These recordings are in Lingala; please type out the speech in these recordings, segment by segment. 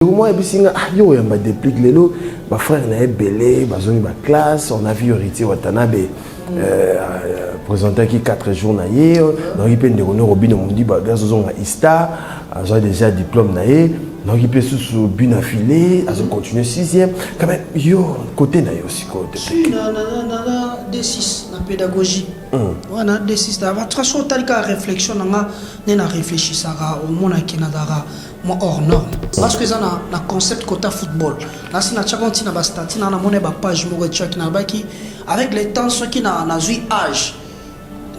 Moi, yo yamba déplique lelo, ma frère na belé, bazoni ba classe, on a vu héritier Watanabe présenté qui 4 jours na yé, donc il peut ndeko Robin on dit ba gaz ont ista, j'ai déjà diplôme na yé, donc il peut sous bin affilé, à continuer 6e, quand même yo côté na yo aussi côté. Si na D6 na pédagogie. Wana D6 da va traçon talika réflexion na réfléchir ça au monde qui na dara moi hors norme parce que ça na concept quota football là si na chakonti na bastati na mone ba page mo check na baki avec les temps ceux qui na zui âge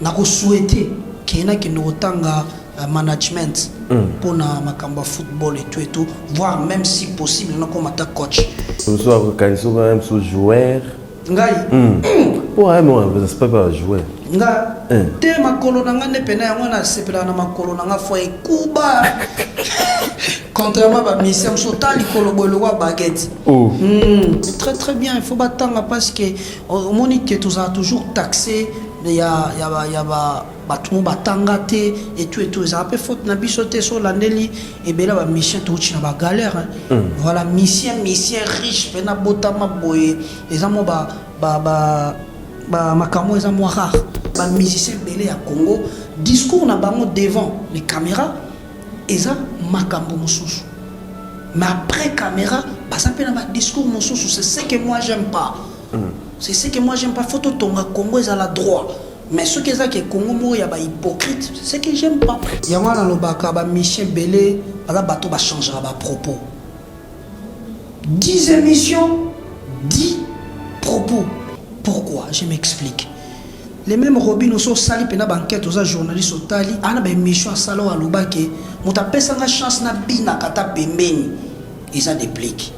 na ko souhaiter kena ki no tanga management pour na makamba football et tout voir même si possible na comme attaque coach nous sommes même sous joueur ngai ouais moi c'est pas joueur nga te makolo na ngane pena yango na sepela na makolo na nga foi kuba contrairement à mission sotali kolobolo wa baguette très très bien il faut batanga parce que au monique tous a toujours taxé il y a batuma batanga te et tout ça peut faute na bisoté sur l'andeli et bela ba mission tout na ba galère voilà mission riche pena botama boye ezamo ba makamo ezamo rare ba musicien belé à Congo discours na bango devant les caméras eza makambo mususu mais après caméra ça peut na discours mususu c'est ce que moi j'aime pas c'est ce que moi j'aime pas photo tonga Congo eza la droit mais ce que ça que Congo mo ya ba hypocrite c'est ce que j'aime pas ya wana lobaka ba mission belé ala bato ba changera ba propos 10 émissions 10 propos. Pourquoi? Je m'explique. Les mêmes Robin sont sali pena banquette aux journalistes au tali ana ba émission salo alobake muta pesa nga chance na bina kata pembeni ils dépliquent.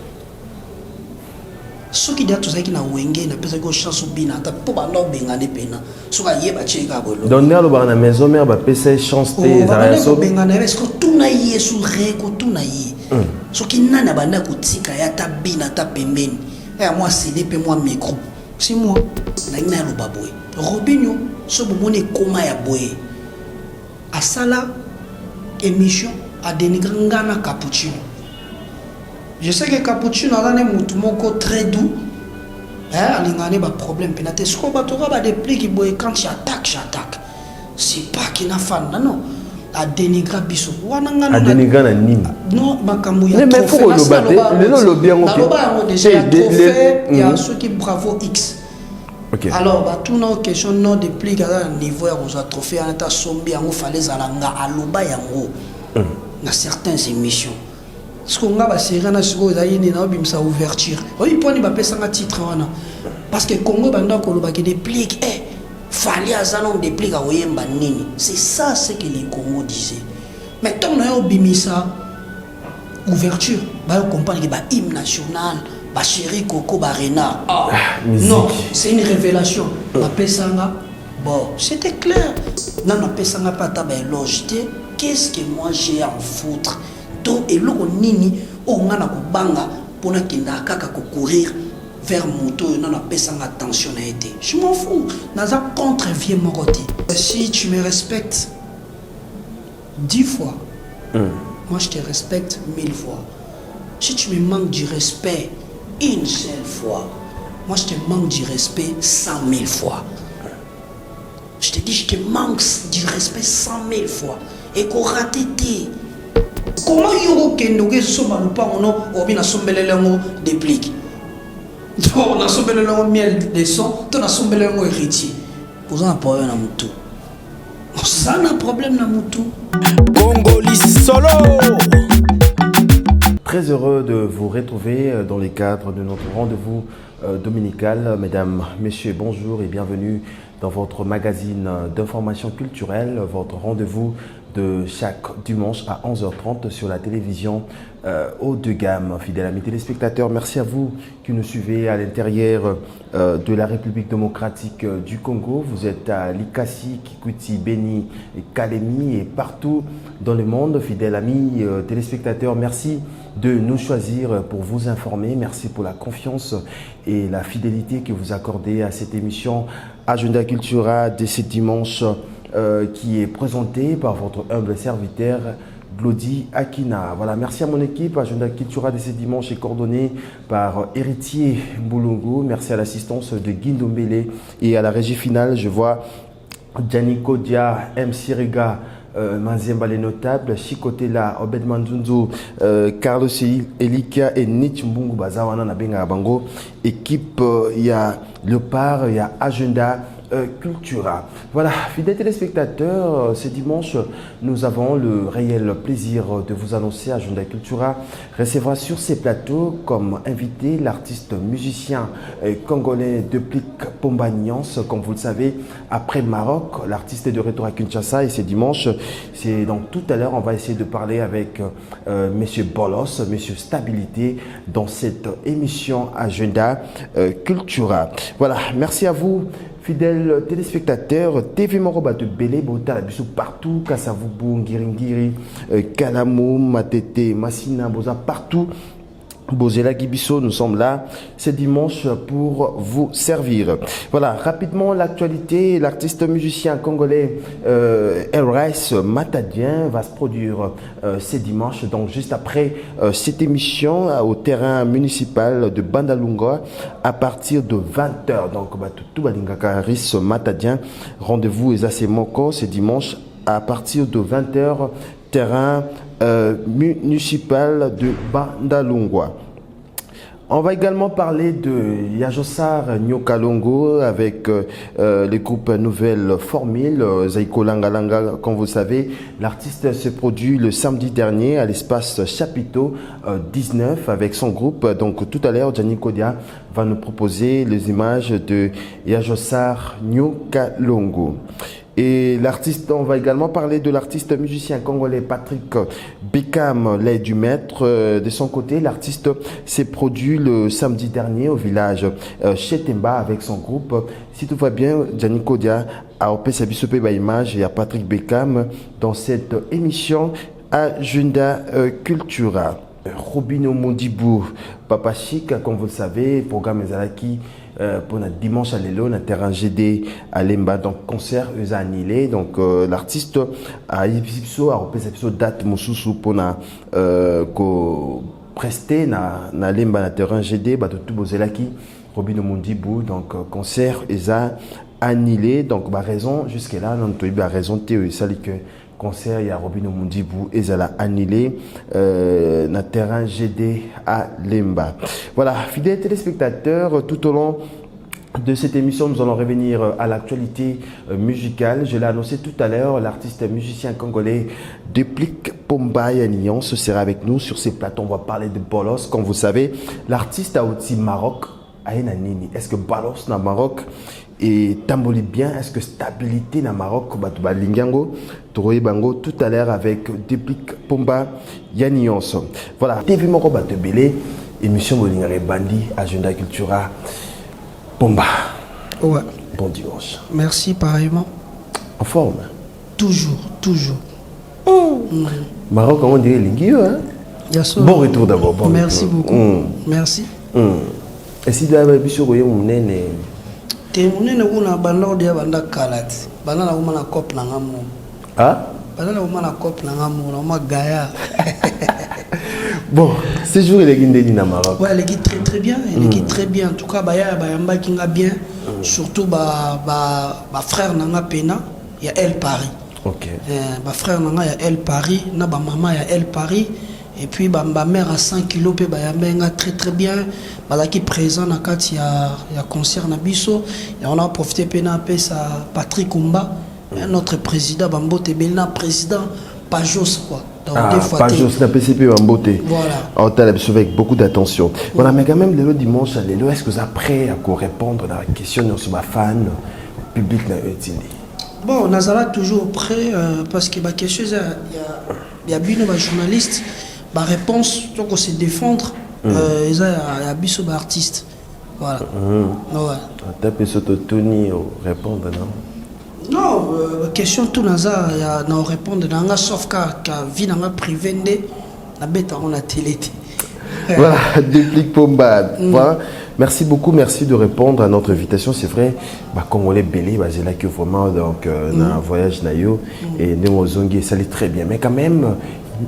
Ce qui dit tout ça qui na wenge na pesa ko chance bina ta po ba no bengane pena so ka yeba cheka bolo. Donc na loba na maison mère ba pesa chance te za so bengane est-ce que tout na yé sous reko tout na yé. Ce qui nana banda ko tika ya ta bina ta pembeni. Et moi c'est des moi micro. C'est moi, na lobaboy. Robinho, ce moment comment ya boy. A sala émission a dénigré ngana cappuccino. Je sais que cappuccino là ne mutu moko très doux. Alingane ba problème penate. Ce qu'on va trouver ba des plis qui boy quand j'attaque. C'est pas qu'il n'a fan non. A dénigré biso. Wana ngana. A dénigré na nini? Non, makambo ya mais faut le battre. Le nom bien OK. Déjà il y a ceux qui bravo X. Okay. Alors tout nos questions non déplique à niveau ya aux trophée en état sombi yango fallait zalanga aloba yango na certaines émissions. Ce qu'on a ba série na siko zaini na bimsa ouverture. Oui poni ba pesa nga titre wana. Parce que Congo banda ko loba ki déplique fallait azalon déplique a oyemba nini. C'est ça ce que les Congo disaient. Mais tant na yo bimisa ouverture ba comprendre que ba hymne national ba chéri Coco Barena. Non, c'est une révélation. La pesanga, bon, c'était clair. Non, la pesanga pas taba éloge. Qu'est-ce que moi j'ai à en foutre? Donc, et l'eau nini, on a ko banga pour na kinda kaka ko courir vers moto. Non, la pesanga attention a été. Je m'en fous. Naza contre vieux moroti. Si tu me respectes 10 fois, moi je te respecte 1000 fois. Si tu me manques du respect une seule fois, moi je te manque du respect 100 000 fois. Je te dis, je te manque du respect 100 000 fois. Et qu'on rate tes. Comment yoro kendoge soma lupa ono obi na sombele lengo déplique. On a sombele lengo miel de son, on a sombele lengo héritier. Vous en problème na mutu. Ça n'a problème na mutu. Congolais solo. Très heureux de vous retrouver dans les cadres de notre rendez-vous dominical. Mesdames, messieurs, bonjour et bienvenue dans votre magazine d'information culturelle, votre rendez-vous de chaque dimanche à 11h30 sur la télévision haut de gamme. Fidèles amis téléspectateurs, merci à vous qui nous suivez à l'intérieur de la République démocratique du Congo. Vous êtes à Likasi, Kikuti, Beni, et Kalemi et partout dans le monde. Fidèles amis téléspectateurs, merci de nous choisir pour vous informer. Merci pour la confiance et la fidélité que vous accordez à cette émission Agenda Cultura de ce dimanche qui est présentée par votre humble serviteur Glody Akina. Voilà, merci à mon équipe. Agenda Cultura de ce dimanche est coordonné par Héritier Boulongo. Merci à l'assistance de Guindo Mbele et à la régie finale, je vois Gianni Kodia, M. Siriga, Manzemba les notables, Chikotela, Obed Manzunzo, Carlos Elikia et Nietzsche Mbungu Bazawana Nabenga Bango. Équipe, il y a Léopard, il y a Agenda Cultura. Voilà, fidèles téléspectateurs, ce dimanche, nous avons le réel plaisir de vous annoncer Agenda Cultura recevra sur ces plateaux comme invité l'artiste musicien congolais Deplik Pomba Nyans. Comme vous le savez, après Maroc, l'artiste est de retour à Kinshasa et ce dimanche, c'est donc tout à l'heure, on va essayer de parler avec Monsieur Bolos, Monsieur Stabilité dans cette émission Agenda Cultura. Voilà, merci à vous. Fidèles téléspectateurs, TV Moroba de Belé, Bota, Bissou partout, Kassavoubou, Ngiringiri, Kalamou, Matete, Massina, Boza, partout. Bozela Gibiso, nous sommes là ce dimanche pour vous servir. Voilà, rapidement l'actualité, l'artiste musicien congolais Elrice Matadien va se produire ce dimanche, donc juste après cette émission au terrain municipal de Bandalunga à partir de 20h. Donc, tout Balingakaris Matadien, rendez-vous et Moko ce dimanche à partir de 20h, terrain municipal de Bandalungwa. On va également parler de Yajosar Nyokalongo avec le groupe Nouvelle Formule, Zaiko Langalanga. Comme vous savez, l'artiste se produit le samedi dernier à l'espace Chapiteau 19 avec son groupe. Donc tout à l'heure, Gianni Kodia va nous proposer les images de Yajosar Nyokalongo. Et l'artiste, on va également parler de l'artiste musicien congolais Patrick Bekam, l'aide du maître. De son côté, l'artiste s'est produit le samedi dernier au village Chetemba avec son groupe. Si tout va bien, Gianni Kodia a opéré sa image et à Patrick Bekam dans cette émission Agenda Cultura. Robino Mondibou, Papa Chic, comme vous le savez, programme Zalaki. Pour notre dimanche à l'élo, notre terrain GD à Lemba, donc concert eux annulé. Donc l'artiste a repris date Moussousou pour na prester na Lemba na terrain GD bah tout bozelaki Robino Mondibou, donc concert eux annulé. Donc bah raison jusque là non tu as raison tu ça que concert il y a Robino Mondibou et ça l'a annulé na terrain GD à Lemba. Voilà, fidèles téléspectateurs, tout au long de cette émission, nous allons revenir à l'actualité musicale. Je l'ai annoncé tout à l'heure, l'artiste musicien congolais Deplik Pomba Nyans sera avec nous sur ces plateaux. On va parler de Bolos. Comme vous savez, l'artiste a aussi Maroc. Est-ce que Bolos na Maroc et Tamboli bien? Est-ce que stabilité na Maroc? Lingango, Toroye Bango, tout à l'heure avec Deplik Pomba Nyans. Voilà, TV Moroba de Belé, émission Bolingare Bandi, Agenda Cultura. Pomba. Ouais. Bon dimanche. Merci pareillement. En forme? Toujours, toujours. Maroc, comment on dirait Lingio, hein? Bon retour d'abord. Bon merci retour. Beaucoup. Merci. Et si tu as vu sur le nene? Tu as banda dia banda kalat. Banda na uma na cop na ngamu. Ah? Banda na uma na cop na ngamu, na uma gaya. Bon, ce jour il est guindé na Maroc. Ouais, il est très très bien, il est très bien. En tout cas, baya bayamba kinga bien. Surtout ba frère nanga pena, il y a El Paris. OK. Ba frère nanga il y a El Paris, na ba maman il y a El Paris. Et puis ba mère à 100 kilos pe bayamba très très bien. Balaki présent na kati ya concert na biso. Et on a profité pena pe sa Patrick Kumba, notre président Bambote Belna président Pajos quoi. Donc, Pajos na PCP Bambote. Voilà. On t'a avec beaucoup d'attention. Voilà, mais quand même le dimanche à l'élo, est-ce que vous êtes prêt à répondre à la question sur ma fan public na Etindi? Bon, on a toujours prêt parce que quelque chose il y a bien des journalistes, ma réponse donc on se défendre ils a biso artiste. Voilà. Ouais. T'as pu s'auto-tuni répondre non? Non, question tout naza ya na répondre nanga sauf ka vie nanga privé ndé na beta on a télé. Voilà, Deplik Pomba. Voilà. Merci beaucoup, merci de répondre à notre invitation. C'est vrai, Congolais Belé, j'ai là que vraiment donc un voyage naïo et Némozongi ça allait très bien. Mais quand même,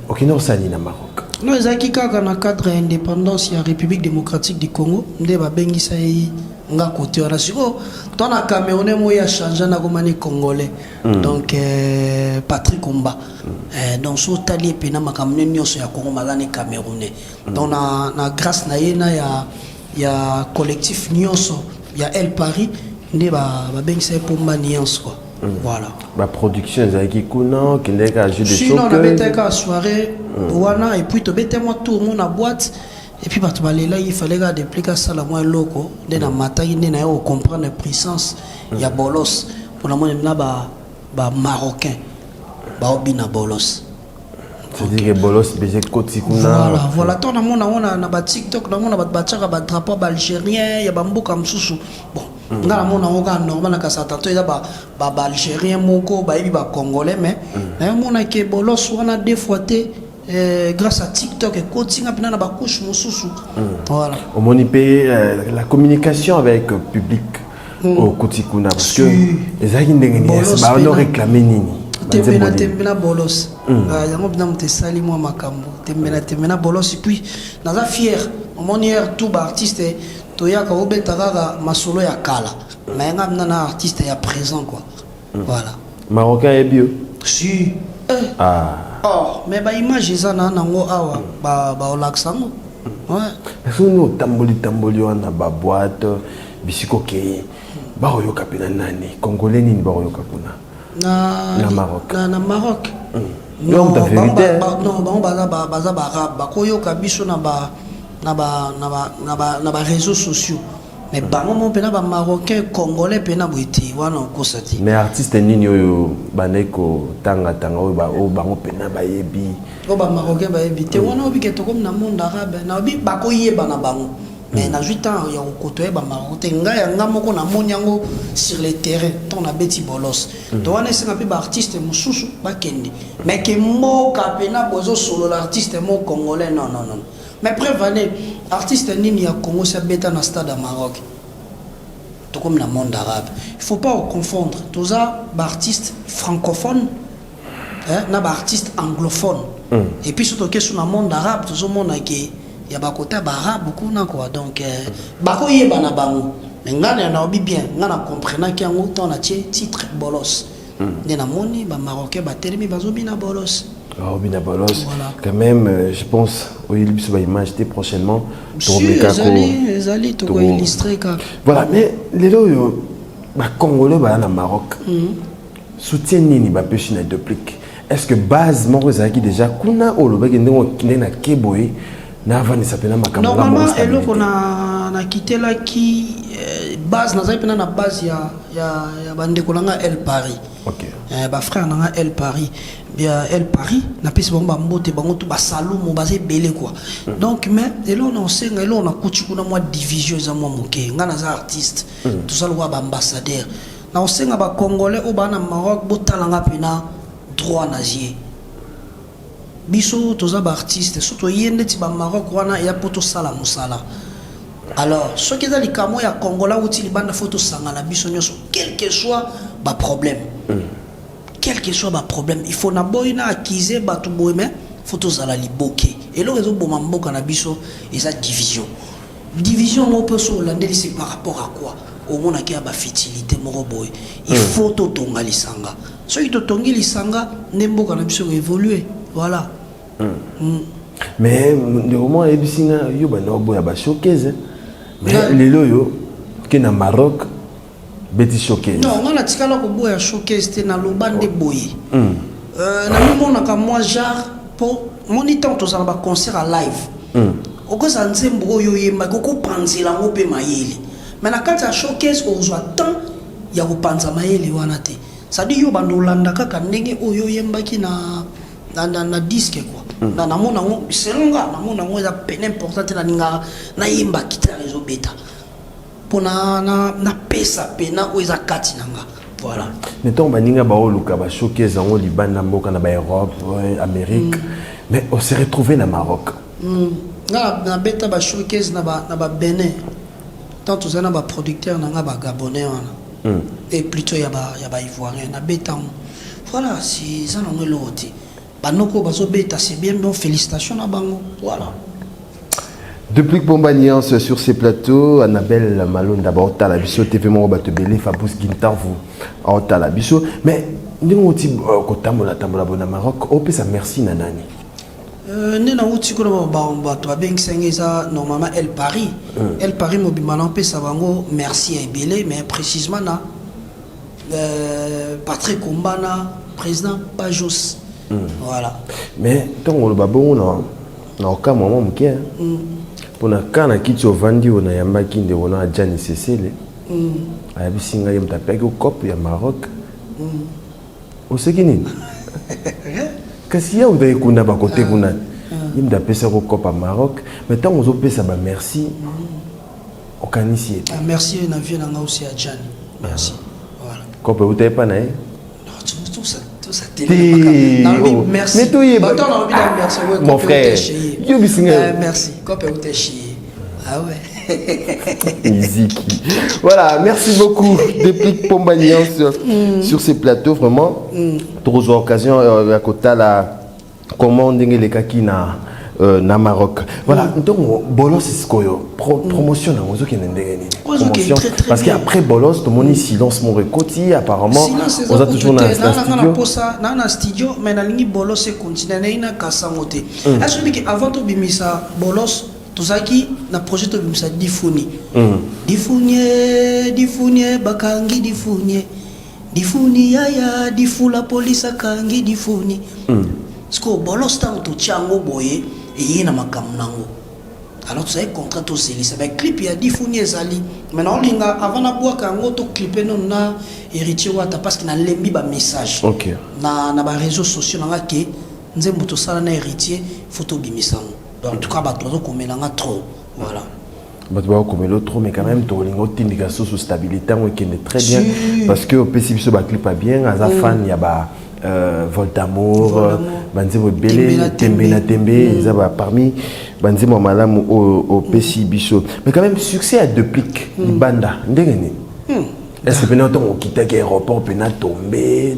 Ok, non, ça ni na Maroc. Non, ezaki kaka na cadre ya indépendance ya République démocratique du Congo nde babengisa ye nga côté wana siko to na Camerounais mo ya changer na komani congolais donc Patrick Komba donc so tali pe na makamne nyonso ya Congo malani Camerounais donc na grâce na ye na ya collectif nyonso ya El Paris nde babengisa ye pomba nyonso quoi. Voilà. La production ezaki kuna kende ka jeu de choc. Sinon on avait une soirée wana et puis to bete moi tout mon na boîte et puis partout là il fallait garder dépliquer ça la moins loco de na matai ne na yo comprendre la puissance ya bolos pour la monde na ba marocain ba obina bolos. C'est-à-dire que bolos beze koti kuna. Voilà ton na mona na ba TikTok na mona ba tchaka ba drapeau ba algérien ya ba mboka msusu bon nga na mona oka normal na kasata to eza ba algérien moko ba yebi ba congolais mais na mona ke bolos wana deux fois te grâce à TikTok et coaching apena na ba couche mususu voilà au moni pe la communication avec public au Kotikuna parce que les aïe ndenge ni ba on réclamer nini tembena bolos yango bina mutesali moi makambo tembena bolos et puis naza fier au monière tout ba artiste toyaka obetaka masolo ya kala mais nga na artiste ya présent quoi voilà marocain et bio si oh mais ba image eza na nango awa ba olaksango ouais est-ce nous tamboli wana ba boîte bisiko ke ba oyoka pena nani congolais nini ba oyoka kuna na Maroc na Maroc non la vérité non baza ba arabe ba koyoka biso na ba réseaux sociaux mais bango mon pena ba marocain congolais pena boiti wana okosati mais artiste nini oyo baneko tanga o bango pena ba yebi o ba marocain ba yebi te wana obi ke to comme na monde arabe na obi ba ko yeba na bango mais na 8 ans ya kotoye ba marocain nga moko na monyango sur le terrain ton na beti bolos to wana c'est na pe ba artiste mususu ba kende mais ke moka pena bozo solo l'artiste mo congolais non mais prévenez artiste nini ya Congo c'est bêta na stade à Maroc tout comme dans le monde arabe il faut pas confondre tous ça artiste francophone na ba artiste anglophone et puis surtout que sur le monde arabe tout le monde qui il y a ba côté arabe beaucoup na quoi donc ba ko yeba na bango mais ngana na obi bien ngana comprendre ki yango ton na titre bolos de na moni ba marocain ba termi bazobina bolos. Oh, Bina Bolos, voilà. Quand même, je pense, il va image prochainement. Les alliés, tu vas illustrer. Voilà, mais les lots, les Congolais, au Maroc, soutiennent Nini, Bapéchina de plique. Est-ce que base, moi, qui déjà, Kuna, ou le Bagendo, qui n'est pas Keboé, n'a pas s'appelle Makamala. Normalement, et là, on a quitté là qui base, n'a pas na base, il y a Bandekolanga El Paris. Ok. Bah frère, on a El Paris. Bien El Paris na pesi bango mbote bango tout ba salon mo basé belé quoi donc mais et là on sait là on a coutu kuna moi division za moi moké ngana za artiste tout ça le ba ambassadeur na on sait ba congolais au ba na Maroc botalanga pena droit nazier biso to za ba artiste surtout yende ti ba Maroc wana ya poto sala musala alors ce qui est dans les camo ya congolais ou ti libanda photo sangala biso nyoso quel que soit ba problème quel que soit le problème, il faut d'abord acquiser batu boy mais faut tous à la liboké et le réseau bon mamboka na biso et sa division on peut se lander c'est par rapport à quoi au monde qui a ba fertilité moro boy il faut to tonga lisanga so ito tongi lisanga nemboka na biso évoluer voilà mais le moment et bisinga yo ba no boy ba showcase mais les loyo qui na Maroc Betty showcase. Non, on a tikala ko boya showcase te na lobande boye. Na mona ka moi genre pour monitor to ça ba concert à live. Oko sa nzembo oyo yemba ko panzela ngo pe mayele. Mais na kati ya showcase ozwa temps ya ko panza mayele wana te. Ça dit yo bando landa kaka ndenge oyo yemba ki na disque quoi. Na mona ngo selonga na mona ngo za peine importante na ninga na yemba kita réseau beta. Na pesa pena oza kati nanga voilà mettons baninga ba oluka ba showcase en Liban na mboka na ba Europe Amérique mais on s'est retrouvé na Maroc na beta ba showcase na ba Bénin tant tout ça na ba producteur nanga ba gabonais wana et plutôt ya ba ivoirien na beta voilà si ça non loti banoko bazobeta c'est bien, bon félicitations à bango, voilà. Depuis que Bombaniance sur ces plateaux, Annabelle Malone d'abord à la biso, TV Moro Batebele, Fabrice Guintan vous à la biso, mais nous aussi quand tambola bona Maroc, on peut ça merci nanani. Nena uti ko ba to beng sengeza normalement El Paris, El Paris mobimana on peut ça bango merci à Ebele, mais précisément na Patrick Kombana, président Pajos. Voilà. Mais tant on le babon na aucun moment mké. Pour na kana kicho vandi on a yamba kinde on a Gianni Cecile. Ayabi singa yem tapé ko cop ya Maroc. O sekini. Kasi ya udaye kuna ba côté kuna. Yem tapé ça ko cop à Maroc, mais tant on pesa ba merci. O kanisi. Merci na vie na aussi à Gianni. Merci. Voilà. Cop ou t'es pas naé? Tout ça télé. Merci. Mais toi merci. Mon frère. Merci. Ah ouais. Ziki. Voilà, merci beaucoup depuis Pombaniance sur ces plateaux vraiment. Trois occasions à côté la commande les kakina na Maroc. Voilà, donc Bolos c'est quoi promotion na mozo qui promotion parce qu'après Bolos tout le monde silence mon récoti apparemment on a toujours un studio mais na lingi Bolos c'est continuer na kasangote. Est-ce que avant to bimisa Bolos tozaki na projet to bimisa difuni. Difuni bakangi difuni yaya difula police kangi difuni. Sko Bolos tant to chango boye et na makamnango. Alors tu sais contrat to c'est avec clip il y a difuni ezali. Maintenant linga avant na bois kango to clipé non na héritier wata parce qu'il na lembi ba message. OK. Na ba réseaux sociaux na ke nzembo to sala na héritier photo bimisango. Donc en tout cas ba to ko melanga trop. Voilà. Bah tu vas comme l'autre mais quand même tu as une indication sur stabilité qui est très bien parce que au PCB ce clip pas bien à fan il y a ba Voltamour, Banzemo Belé, Tembe, Zaba parmi Banzemo Malam au PC Bichot. Mais quand même, succès à deux pliques, Banda, ndengeni. Est-ce que pendant qu'on quitte l'aéroport, pendant tomber,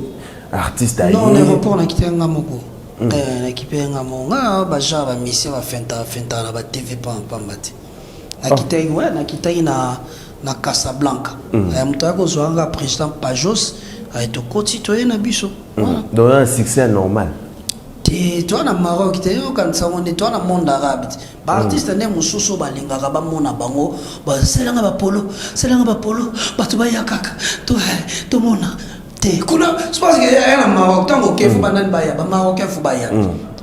artiste ailleurs? Non, l'aéroport, on a quitté un gamoko. On a quitté un gamoko. Baja, ba mission, va faire na ba TV pas mbati. On a quitté, ouais, on a quitté na Casablanca. Mutako zoanga président Pajos. Tu es un biso. Donc un succès normal. Tu es en Maroc, tu es en monde arabe. Les artistes ne mususu balingaka bamona bango, selanga ba polo, batu ba yakaka. To mona. Te kuna, je pense que en Maroc tant que fu banan baya, ba marocain fu baya.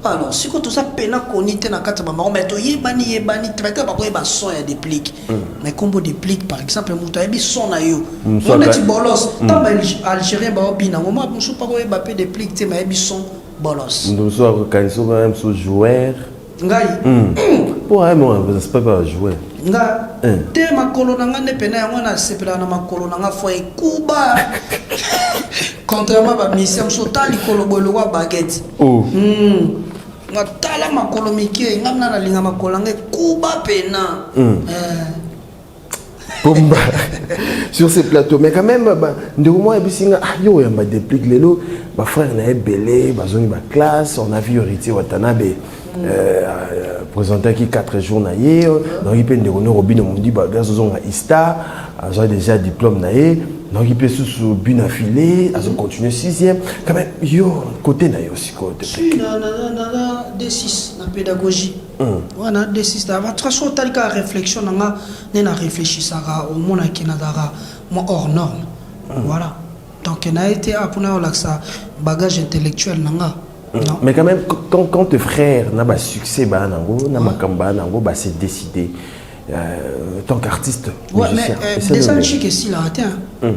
Alors, si tu as peine à connaître dans le Maroc, mais tu yebani traiter par exemple son et des pliques. Mais combo des pliques par exemple, tu as son na yo. On est bolos. Tant Algérien ba obina, moi je suis pas quoi ba des pliques, tu mais son bolos. Nous sommes quand ils même sous joueur. Ngai. Pour moi, c'est pas joueur. Ngai. Te makolo na ngane pena yango na sepela na makolo na nga foi Kuba. Contrairement à mission sotali kolobolo wa baguette. Oh. Tala makolo mike ngamna na linga makolo nge Kuba pena. Bomba sur ces plateaux mais quand même de moi bisinga yo ya ba déplique lelo ba frère na ebelé ba zoni ba classe on a vu héritier Watanabe présenté qui 4 jours na ye donc il peut de honneur Robino mundi ba gars zonga ista j'ai déjà diplôme na ye donc il peut sous but affilé à continuer 6e quand même yo côté na yo aussi côté na D6 na pédagogie wana D6 da votre façon telle que réflexion nga na réfléchissara au monde qui na dara mo hors norme voilà donc na été apuna relaxa bagage intellectuel nga. Non. Mais quand même quand tes frères n'a pas succès ba nango na makamba nango ba c'est décidé tant qu'artiste musicien mais des années que si la atteint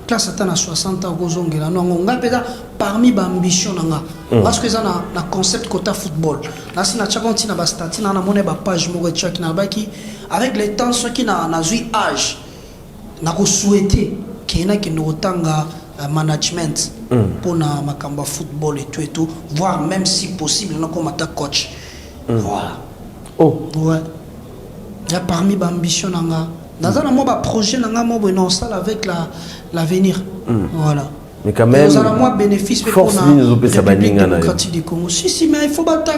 classe atteint à 60 ans gozongela non nga peda parmi ba ambition nga parce que ça na concept quota football là si na chakonti na ba stati na mona ba page mo retcha ki na ba ki avec les temps ceux qui na zui âge na ko souhaiter kena ki no tanga management pour na makamba football et tout voire même si possible na comme attaque coach voilà oh ouais il y a parmi ba ambition nga dans un mo ba projet nga mo non ça avec l'avenir voilà Mais quand même, bénéfice force République démocratique du Congo. Si, mais il faut battre.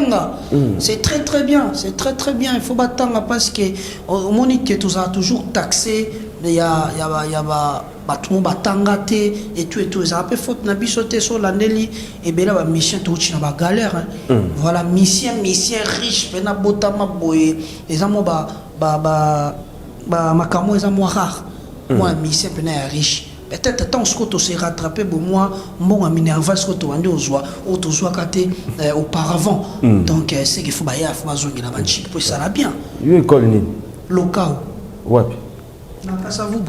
C'est très bien. C'est très bien. Il faut battre parce que au Monique, tu as toujours taxé. Il y a tout le monde et tout. Ça a peu faute na bisoté sur l'année et bien là, mission tout na ba galère. Voilà, mission riche, pena botama boye. Les amours makamo les amours rares. Moi, mission pena riche. Peut-être tant que tu s'est rattrapé pour moi, mon ami nerveux que tu as auparavant. Donc c'est qu'il faut bailler à Fmazongi la banchi pour ça là bien. Une école ni local. Ouais. Na place à vous.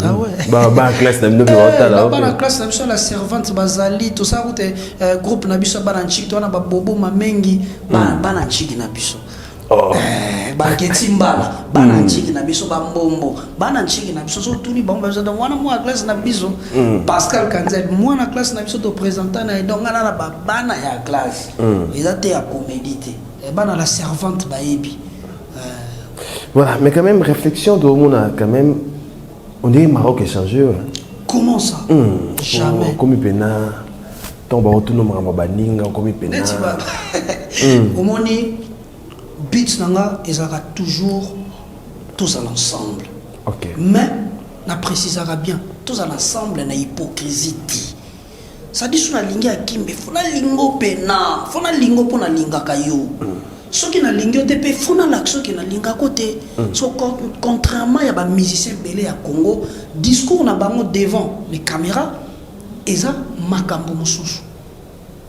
Ah ouais. Bah classe na bino là. Bah la classe na biso la servante bazali tout ça route groupe na biso ba na chiki to na ba bobo mamengi ba na chiki na biso. Banketimba bana nchiki na biso bambombo bana nchiki na biso so tuli bomba biso donc wana moi classe na biso Pascal Kanzel moi na classe na biso to présenter na donc na bana ya classe ils étaient à comédie bana la servante baebi voilà mais quand même réflexion de mona quand même on est Maroc échangé comment ça jamais comme pena tomba autono mama baninga comme pena au moni but nanga ezaka toujours tous à l'ensemble. OK. Mais na précisera bien tous à l'ensemble na hypocrisie. Ça dit sur la ligne à kimbe fona lingo pena, fona lingo pona linga kayo. Ce qui na lingo te pe fona l'action qui na linga côté. So contrairement ya ba musicien belé à Congo, discours na bango devant les caméras eza makambo mosusu.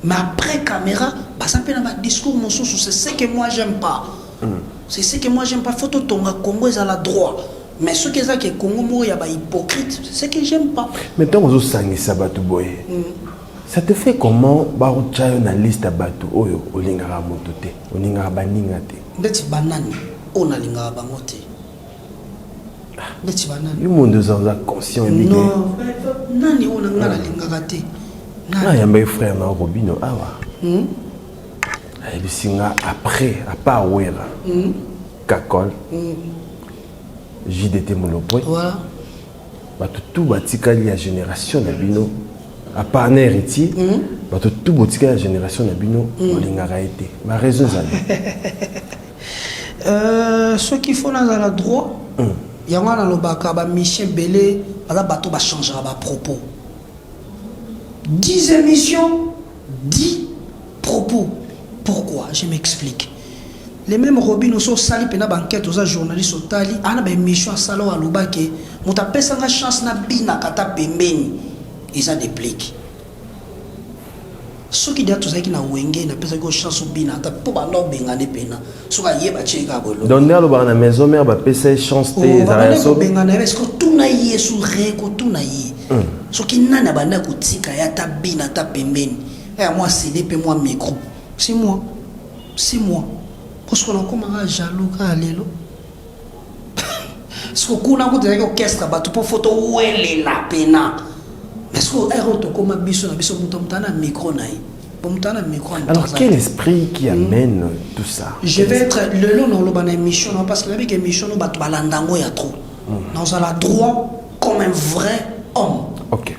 Mais après caméra, ça peut avoir un discours, c'est ce que moi j'aime pas. C'est ce que moi j'aime pas. Photo tonga Congo est à la droite. Mais ce que c'est que Congo il y a hypocrite, c'est ce que j'aime pas. Mais tant que vous savez ça batu boy. Ça te fait comment ba chayo na liste batu oyo olingara motote, olingara baninga te. Ndeti banani, on a lingara bangote. Ndeti banani. Le monde est conscient et non, nani on a ngala lingara te. Ah, il y a mes frères dans Robino. Ah ouais. Il y a après, à part Ouera, Kakol, JDT Monopole. Voilà. Tout batika la génération Nabino. À part un héritier, tout batika la génération Nabino, on l'a été. Ma raison c'est ceux qui font dans la droit, il y a un lobaka, Michel Bélé, là bateau va changer à propos. 10 émissions, 10 propos. Pourquoi? Je m'explique. Les mêmes Robin sont sali pena banquette aux journalistes au tali, ana ba émission salo à lobake, muta pesa nga chance na bina kata pembeni. Ils a dépliqué. Ceux qui disent tout ça qui na wenge na pesa go chance bina ta po ba no bengane pena. So ka yeba cheka bolo. Donc na lo ba na maison mère ba pesa chance te za so bengane est-ce que tout na yé sous ré ko tout na yé. Ce qui n'a pas de kotika ya ta bina ta pembeni. Et moi c'est des moi micro. C'est moi. Parce qu'on a comme un jaloux à l'élo. Ce qu'on a dit orchestre ba pour photo où elle est la pena. Mais ce qu'on a dit comme biso na biso mutamtana micro naï. Alors quel esprit qui amène tout ça? Je vais être le long dans l'émission parce que la vie émission nous bat balandango ya trop. Nous allons droit comme un vrai homme. OK.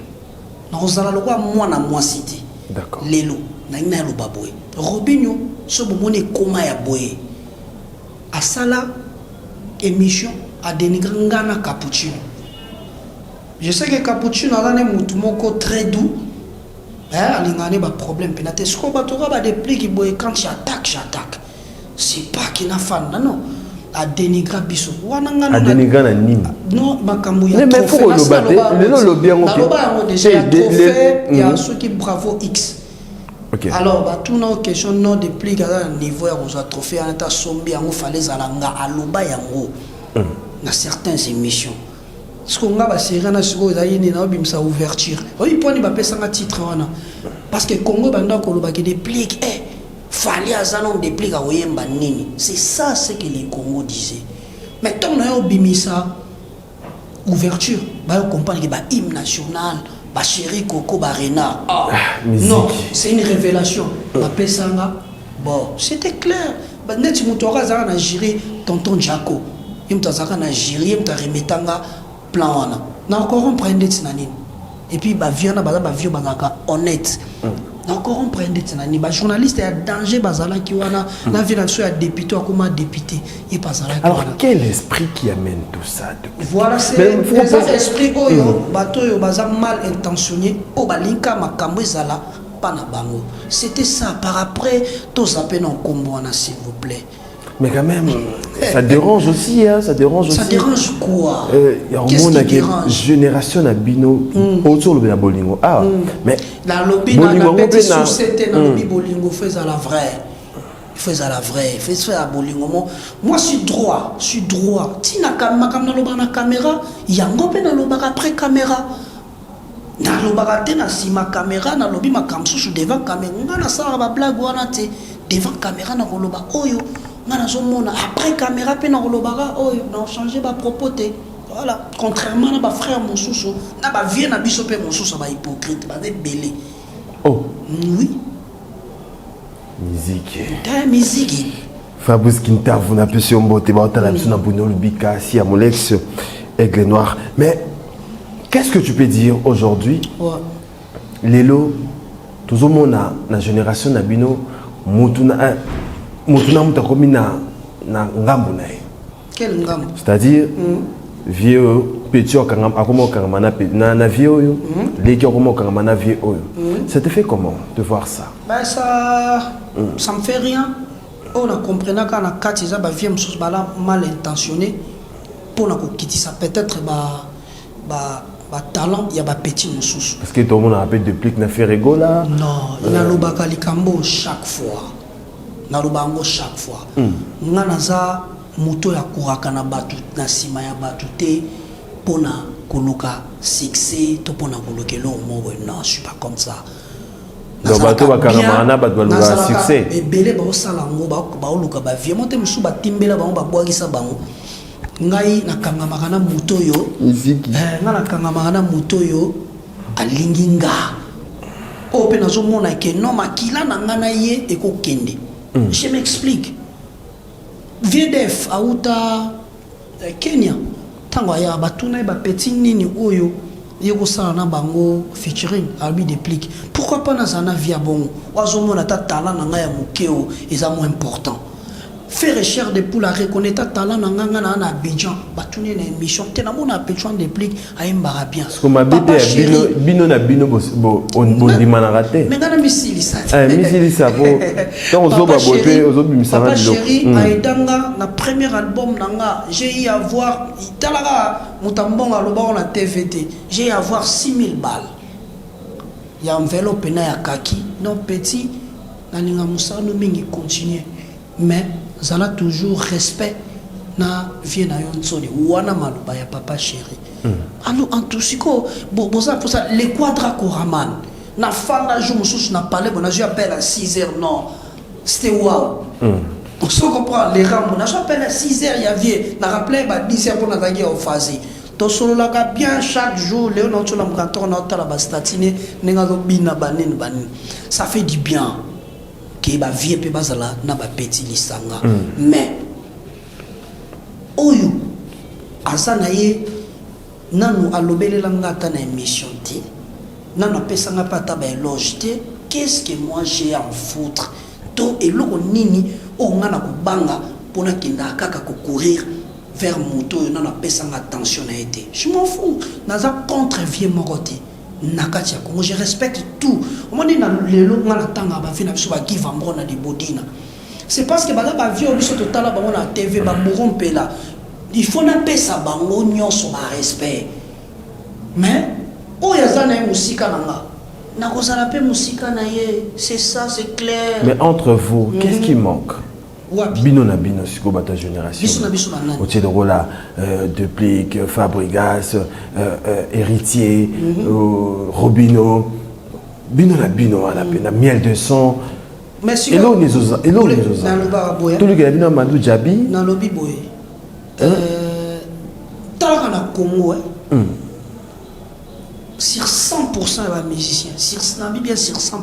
Nous allons le voir moi na moi cité. D'accord. Lelo na ina lo baboy. Robinho ce moment est koma ya boy. À sala émission à dénigrer ngana cappuccino. Je sais que cappuccino là n'est mutu moko très doux. Alingane ba problème penate ce qu'on va trouver ba des plis qui boy quand j'attaque. C'est pas qu'il n'a fan non. À dénigrer biso wana ngana à dénigrer na nime non makambo ya mais faut le battre le non le bien OK déjà il y a ceux qui bravo X. OK. Alors ba tout nos question non de pli à niveau ya aux trophée en état sombi yango fallait zalanga aloba yango na certaines émissions ce qu'on a série na siko ezayini na bimsa ouverture oui poni ba pesa nga titre wana parce que Congo banda ko loba que des plis fallait à un des plis à oyemba nini. C'est ça ce que les Congo disaient. Mais tant qu'on a bimisa ouverture, bah on comprend que bah hymne national, bah chéri Coco Barena. Non, c'est une révélation. Bah pesanga, bon, c'était clair. Bah net tu monteras à na géré tonton Jaco. Il me t'a na géré, il me t'a remetanga plan wana. Na encore on prend des tinanine. et puis bah vieux na vieux bazaka honnête encore on prend des ni ba journaliste est danger bazala qui wana na vie na soit député comme député et bazala alors quel esprit qui amène tout ça voilà c'est l'esprit oyo bato yo baza mal intentionné o balinka makambo ezala pana bango c'était ça par après tous appellent en combo s'il vous plaît. Mais quand même, ça dérange aussi, hein, ça dérange aussi. Ça dérange quoi? Qu'est-ce qui dérange? Génération à bino autour de la bolingo. Ah, mais la lobby na petite société na lobby bolingo fait à la vraie. Fait à la vraie, fait à bolingo. Moi je suis droit. Tina kam na loba na caméra, yango pe na loba après caméra. Na loba te na sima caméra na lobby makamsu devant caméra. Ngana sa ba blague wana te devant caméra na loba oyo. Après caméra pe na kolobaka oyo na changer ba propos te voilà contrairement à ba frère mosusu na ba vie na biso pe mosusu ba hypocrite ba belé oh oui musique Fabrice Kinta vous n'avez pas mbote ba tala biso na bono lubika si à Molex Aigle Noir mais qu'est-ce que tu peux dire aujourd'hui lelo tout le monde na génération na bino mutuna Moutuna mutakomi na ngambo na ye. Quel ngambo? C'est-à-dire vieux petit okangam akomo okangama na vieux oyo leki okomo okangama na vieux oyo. Ça te fait comment de voir ça? Ben ça me fait rien. On a compris que na kati za ba vieux msos bala mal intentionné pour na kokiti ça peut-être ba talent il y a ba petit msos. Parce que tout le monde appelle depuis que na fait rigola. Non, na lobaka likambo chaque fois. Na lubango chaque fois nga naza moto ya kuraka na batu na sima ya batu te pona koluka succès to pona kolokelo mo non je suis pas comme ça donc bato bakaramana bato baluka succès ebele ba osala ngo ba oluka ba vie mote musu ba timbela bango ba bwakisa bango ngai nakangamaka na moto yo nga nakangamaka na moto yo alingi nga o pe nazomona ke no makila na nga na ye ekokende. Je m'explique. VDF auta Kenya tango ya batuna ba petit nini oyo yeko sala na bango featuring Albi Déplique. Pourquoi pas na zana via bon wazomona ta talent na nga ya mukeo eza moins important. Faire recherche de pour la reconnaître talent na nga na Abidjan batuna na émission te na mona Abidjan Déplique aimbara bien. Parce que ma bino na bino bo ndima na raté. Mais ngana misili ça. Misili ça bo donc ozo ba boté ozo bimisa na bilo. Chéri aidanga na premier album nanga j'ai eu à voir italaka mutambonga loba na TVT j'ai eu à voir 6000 balles. Ya enveloppe na ya kaki non petit na ninga musano mingi continuer mais zala toujours respect na vie na yonsoni wana maluba ya papa chéri. Alors en tout siko boza pour ça les quadra koraman na fanda jour mususu na parler bon je appelle à 6h non c'était wow. On se comprend les rames na j'appelle à 6h il y avait na rappeler ba 10h pour na zangi au phase to solo la bien chaque jour les on tuna mkanto na otala ba statine nenga zo bina banene banene ça fait du bien que ba vie pe bazala na ba petit lisanga mais oyo azana ye nanu alobelela ngata na émission te nanu apesanga pata ba éloge te qu'est-ce que moi j'ai à en foutre to eloko nini o ngana kubanga pona kinda kaka ko courir vers moto nanu apesanga attention na été je m'en fous naza contre vie morote nakati ya Congo je respecte tout omoni na lelo ngana tanga ba fina biso ba give ambona de bodina c'est parce que bala ba vie obiso totala bango na TV ba morompela il faut na pesa bango nyonso ba respect mais o yazana musika nanga na kozala pe musika na ye c'est ça c'est clair. Mais entre vous qu'est-ce qui manque? Bino na bino siko bata génération. Biso na biso na au de rola Déplique Fabregas Héritier Robino bino na bino ala pe na miel de son. Mais si elo les oza na loba boya tout le gars bino Madou Djabi na lobi boye talaka na Congo sur 100% les musiciens sur bien sur 100%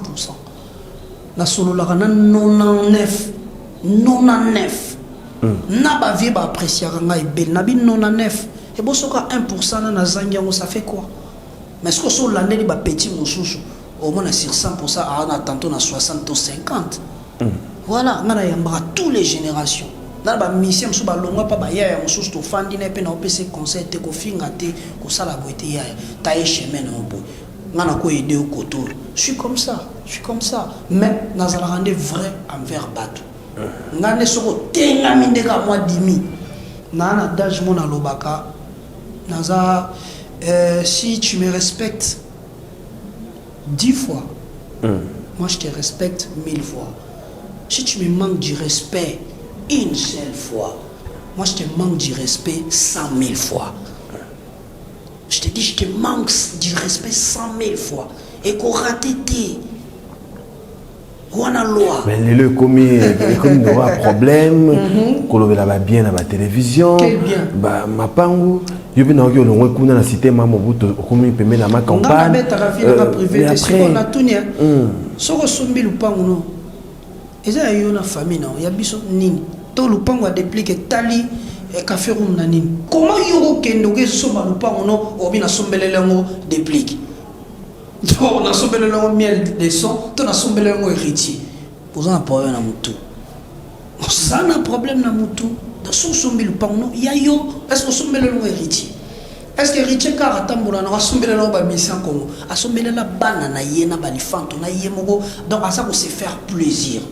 na solo la na 99 na ba vie ba apprécier nga ebel na bi 99 et bon soka 1% na zangi yango ça fait quoi Mais ce que sont l'année les petits moussous, au moins sur 100%, on a tantôt 60 ou 50. Voilà, on a toutes les générations. Dans la mission, on a longue pas bailler, on sous to fandi na pe na opc conseil te ko finga te ko sala boite ya ta chemin na bo. On a ko aider au koto. Je suis comme ça, mais nazala rendre vrai envers Bato. Ngane soko tenga mindeka moi dimi. Na adage mon alobaka. Naza si tu me respectes 10 fois, moi je te respecte 1000 fois. Si tu me manques du respect une seule fois, moi je te manque du respect 100 000 fois. Je te dis, je te manque du respect 100 000 fois. Et qu'on rate la loi. Mais les commis un problème, qu'on va bien à la télévision. Quel bien? Bah, ma pango. Je vais vous dire que dans la cité, maman, vous commis peut mettre ma campagne. Mais après, on a tout nié. Si on sombi le pango, non. Et ça, il y a une famille, non. Il y a biso nini. Tout le pango a dépliqué tali et café room nanini. Comment il y a kendo que somba le pango non, ou bien sombele lengo déplique. On a sombele lengo miel de son, on a sombele lengo héritier. Vous avez un problème dans mutu. Ça a un problème dans mutu. Dans son sombi le pango non, il y a yo. Est-ce que sombele lengo héritier? Est-ce que héritier car atambula na sombele lengo ba mission Congo? A sombele la bana na yena balifanto na yemoko. Donc à ça pour se faire plaisir.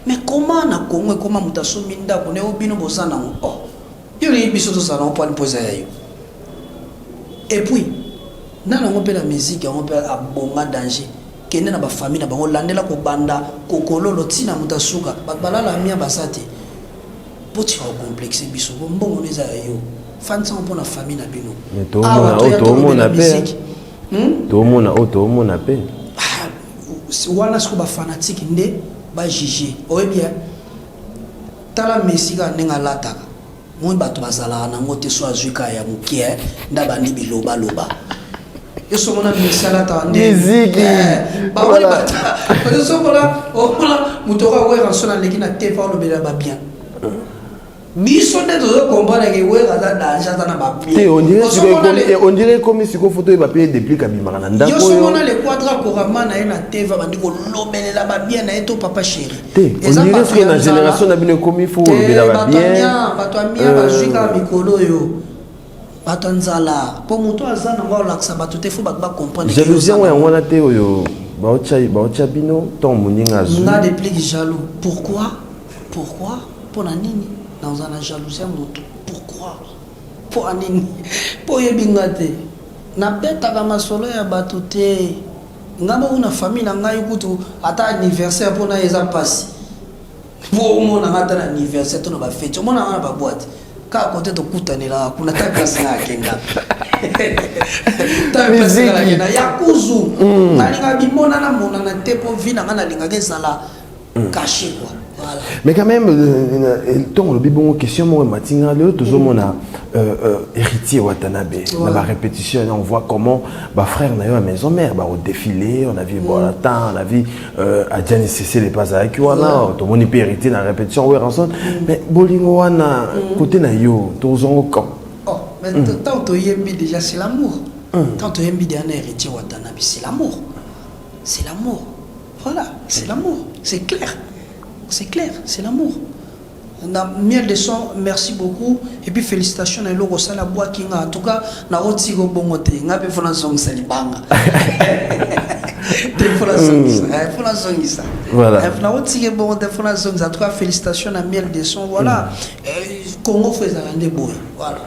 Mais comment na Congo comment mutaso minda ko ne obino bosana ngo? Oh. Yo les biso to salon pour poser yo. Et puis na na ngopela musique ngopela abonga danger. Kende na ba famille na bango landela ko banda kokololo tina mutasuka balala mia basati. Poti ko complexe biso mbongo neza yo. Fansa pour la famille na bino. Mais tout le monde a peur. Tout le monde a peur. Wana sko ba fanatique nde ba juger. Oye bien. Tala mesika nenga lataka. Moi bato bazala na ngote so azuka ya mukie ndaba ndi biloba loba. Yeso mona misala ta nde. Musique. Ba wali bata. Yeso mona mutoka we ransona lekina tefa lo bela ba bien. Biso nde to comprendre que we raza danger ta na ba bien. On dirait comme si ko photo e ba payer depuis kabimaka na ndako. Yeso mona le quadra korama na ena teva bandi ko lobelela ba bien na eto papa chéri. On dirait que la génération na bino comme il faut lobela ba bien. Bato amia bazwika mikolo yo. Bato nzala po moto azana ngo laksa bato te fo bato ba comprendre. Jalousie wa ngwana te oyo ba ocha bino ton moninga azu. Na des plis jaloux. Pourquoi? Pour na nini? Dans un jalousie moto. Pourquoi? Pour anini? Pour yebingate. Na beta kama solo ya bato te. Ngamba una famille na ngai kutu ata anniversaire pour na eza passe. Pour mon ata anniversaire to na ba fête. Mon na ba boîte. Ka côté to kutanela kuna ta place na kenga. Ta place na kenga ya kuzu. Nalinga bimona na mona na tepo vina ngana linga gezala caché quoi. Voilà. Mais quand même, tant le bibon question moi matinga le toujours mon héritier Watanabe. Dans la répétition, on voit comment bah frère n'a eu à maison mère bah au défilé, on a vu bon temps, on a vu à Gianni Cessé les pas avec wana, tout le monde peut hériter dans la répétition ouais ensemble. Mais bolingo wana côté na yo, toujours quand. Oh, mais tant to yembi déjà c'est l'amour. Tant to yembi d'un héritier Watanabe, c'est l'amour. C'est l'amour. Voilà, c'est l'amour. C'est clair. C'est clair, c'est l'amour. On a mis le son, merci beaucoup. Et puis félicitations à l'eau au la bois qui en tout cas, na rotigo bongote, n'a pas fait la song salibanga. Voilà. Na rotigo bongote, fait la song. En tout cas, félicitations à miel de son. Voilà. Congo faisait un déboy. Voilà.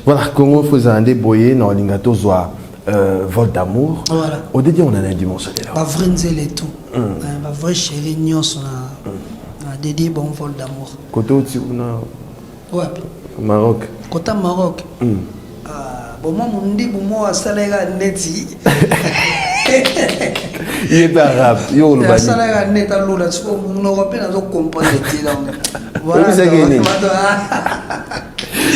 Voilà, Congo faisait un déboy. Non, l'ingato soit. Vol d'amour. Voilà. Au début, on a un dimanche. Pas vrai et tout. Pas vrai chérie, nous on a dédié bon vol d'amour. Côté où on a. Ouais. Maroc. Côté Maroc. Bon moi mon dit bon moi salaire neti. Il est arabe. Il est au Liban. Salaire net à l'eau là, tu vois, mon européen a donc comprendre voilà.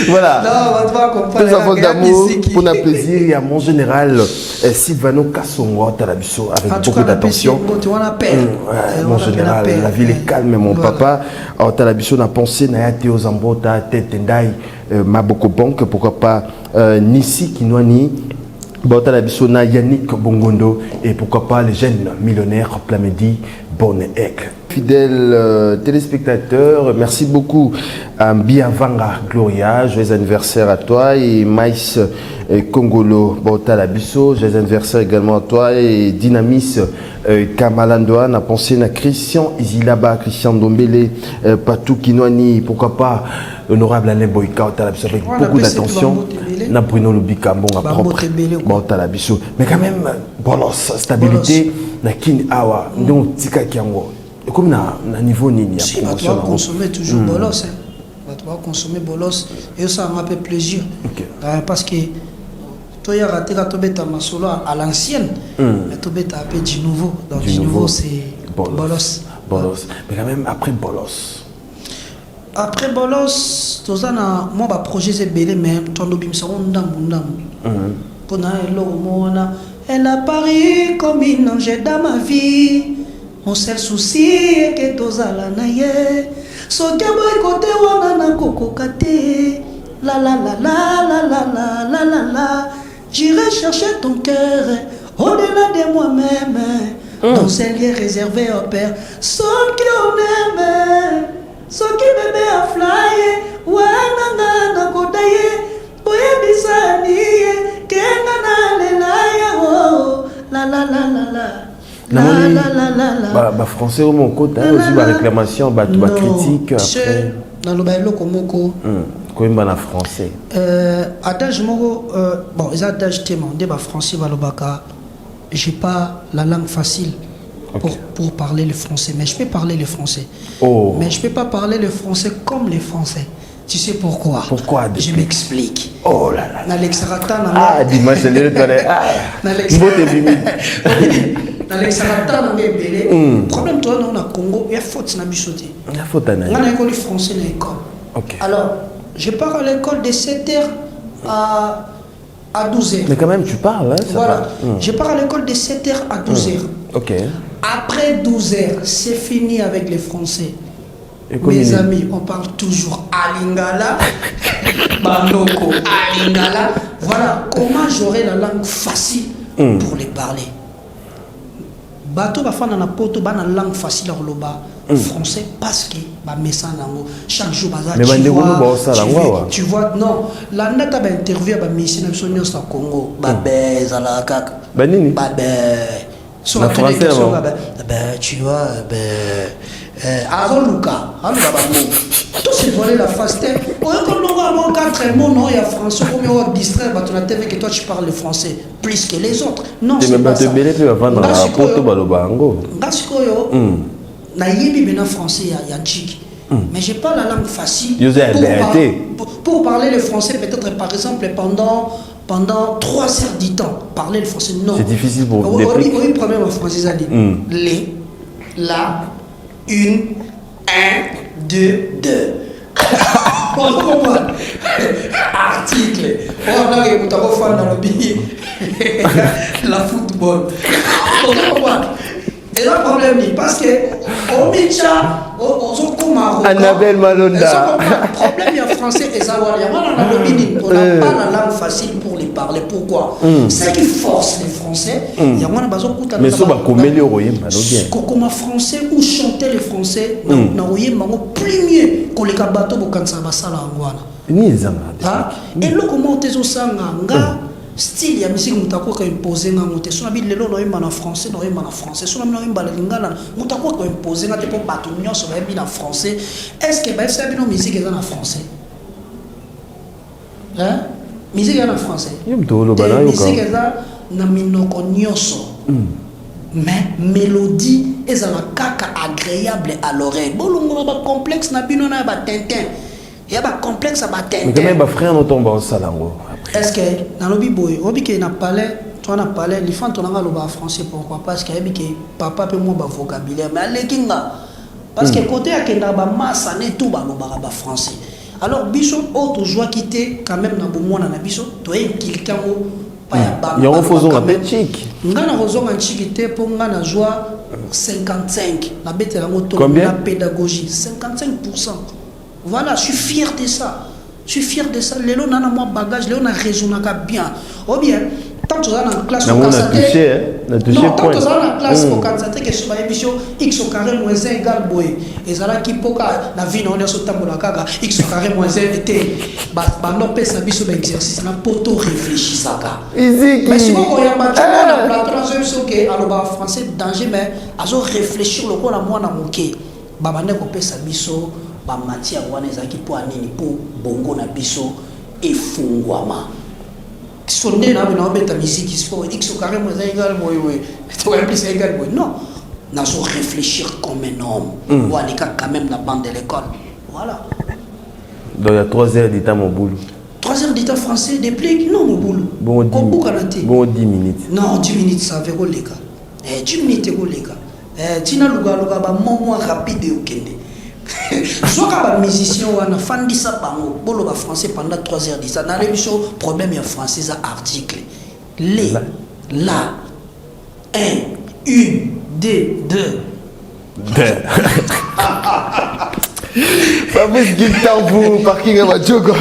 Voilà. Non, on va comprendre. Tous un vol d'amour pour un plaisir. Il y a mon général Sylvano Kassongo Talabiso avec beaucoup d'attention. Mon général, la ville est calme, mon papa. Talabiso n'a pensé n'a été aux Zambota, Tendai, Maboko Bank, pourquoi pas Nissi Kinwani. Baotalabissona, Yannick Bongondo et pourquoi pas les jeunes millionnaires Plamedi Bonnek. Fidèles téléspectateurs, merci beaucoup à Biavanga Gloria, joyeux anniversaire à toi et Maïs Congolo Baotalabisso, joyeux anniversaire également à toi et Dynamis Kamalandoa, n'a pensé à Christian Izilaba, Christian Dombele, Patou Kinwani, pourquoi pas l'honorable Alain Boyka Baotalabisso avec beaucoup d'attention. Na Bruno Lubika bonga propre Baotalabisso. Mais quand même, bolos, stabilité, na kin awa, donc tika kiango. Comme na niveau nini ya promotion. On va consommer toujours bolos. On va consommer bolos et ça m'a fait plaisir. Parce que toi y a raté la tobeta masolo à l'ancienne, mais tobeta un peu du nouveau. Donc du nouveau c'est bolos. Bolos. Mais quand même après bolos. Après bolos, tout ça na moi ba projet c'est belé mais tondo bimsa on ndam. Pour na elo mona, elle a pari comme une ange dans ma vie. Mon seul souci est que tozala na ye. So diabo côté wana na kokokate. La la la la la la la la la la. J'irai chercher ton cœur au-delà de moi-même. Dans ces lieux réservés au Père, sans qui on aime. So qui bébé a fly, wana na kodaye, boye bisani, kenga na lelaya oh, la la la la la. Bah français au mon côté, aussi ma réclamation, bah critique après. Dans le bailo komoko. Comme bah français. Adage moko, bon, les adages témoins, débat français balobaka. J'ai pas la langue facile. Pour parler le français, mais je peux parler le français. Mais je peux pas parler le français comme les Français. Tu sais pourquoi? Pourquoi? Je m'explique. Oh là là. Ah, dis-moi, c'est le problème, toi, on a Congo, il y a faute dans bichoté. Il y a faute dans on a école français dans l'école. Alors, je pars à l'école de 7h à 12h. Mais quand même, tu parles, hein? Voilà. Je pars à l'école de 7h à 12h. Ok. Après 12h, c'est fini avec les Français. Mes amis, on parle toujours à Lingala, Banoko, à Lingala. Voilà comment j'aurai la langue facile pour les parler. Bateau va faire dans la poto, la langue facile à l'oba français parce que chaque jour, tu vois, non, la nata va interviewer à Messi au Congo, babé, zalakak, babé. Sur la français, tu vois, Luka, tout se voler la face. On a 4 mots, non, il y a français, comme on va distraire, tu as que toi tu parles le français plus que les autres. Non, c'est pas ça. Mais j'ai pas la langue facile pour parler le français, peut-être par exemple pendant 3 heures du temps, parler le français, non. C'est difficile pour vous. Oui, problème en français, ça dit les, la, une, un, deux, deux. Article. On a écouté dans le billet. La football. Et le problème, parce que au Micha, Annabelle Malonda. Le problème, il y a français et savoir. On n'a pas la langue facile pour les parler. Pourquoi? C'est qui force les Français. Il y a mais ça va améliorer. Comment français ou chanter les français, plus mieux que les bateaux pour quand ça va ça là. Et là, comment tu es style ya musique mutako ka imposer nga ngote sona bi lelo no yimba na français sona no yimba la lingala mutako ka imposer nga te po bato nyonso ba bi na français est-ce que ba ça bi no musique est en français musique est en français musique est na minoko nyonso mais mélodie est la kaka agréable à l'oreille bolongo ba complexe na bino na ba tintin il y a un complexe à battre. Mais quand même, frère, on tombe au salango. Est-ce que dans le biboy, on dit qu'il n'a pas l'air, toi n'a pas l'air, les femmes on a le français pourquoi? Parce qu'il y a papa peut moins vocabulaire, mais les kinga parce que côté à Kenda ba masse n'est tout ba le français. Alors biso autre joie quitter quand même na bomo na biso, toi quelqu'un pas ya ba. Il y a un faisons la petite. Ngana faisons un chiquité pour ngana joie 55. La bête la moto la pédagogie 55%. Voilà, je suis fier de ça. Je suis fier de ça. Les gens ont un bagage, les gens ont raisonné bien. Ou bien, tant que tu as dans la classe on a touché, non, tant que tu as dans la classe pour candidater que sur l'émission x au carré moins 1 égale boy et ça là qui poka la vie on est sur tambola kaka x au carré moins 1 était bah non peut ça biso exercice na poto réfléchir ça ka mais si on y a pas na plateau na so que alors bah français danger mais azo réfléchir le ko na moi na moké bah bande ko peut ça biso ba matière wana ezaki po anini po bongo na biso efungwama sonner na beta musique il faut x au carré moins égal oui tu vois plus égal oui non n'a pas réfléchir comme un homme ou aller quand même la bande de l'école voilà donc il y a 3 heures d'état mon boulot 3 heures d'état français déplique non mon boulot bon 10 minutes non 10 minutes ça fait quoi les gars 10 minutes les gars tina luga ba moment rapide au kende soit un musicien ou un fan de ça bango ba français pendant 3 heures ça dans l'émission problème il français ça article les la 1 1 2 2 Fabrice guitare pour parking à ma jogo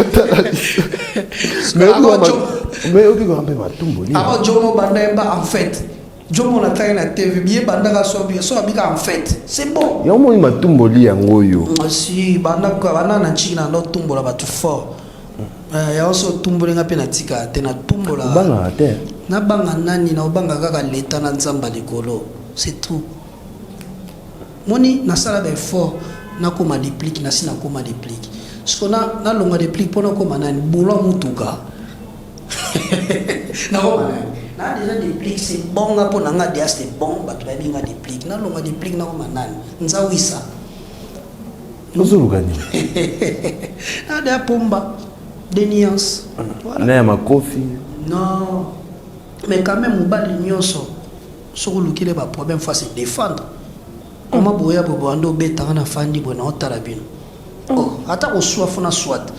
mais on peut ramper ma tombe avant jomo banda en fait Jomo na taille na TV bien banda so abika en fait c'est bon ya mo ma tumboli yango yo si banda na china no tumbola batu fort ya oso tumbolenga pe na tika te na tumbola banga te na banga nani na banga kaka leta na nzamba likolo c'est tout moni na sala be fort na koma déplique na sina koma déplique parce que na longa déplique pona koma nani boulot mutuka na koma nani na déjà déplique c'est bon na pona nga dia c'est bon ba tu ba binga déplique na longa déplique na koma nani nzawisa Ozulugani na dia pomba des nuances voilà na ma coffee non mais quand même mobali nyonso soko lukile ba problème face défendre comment boya bo ando beta na fandi bona otala bino oh ata ko soif na swat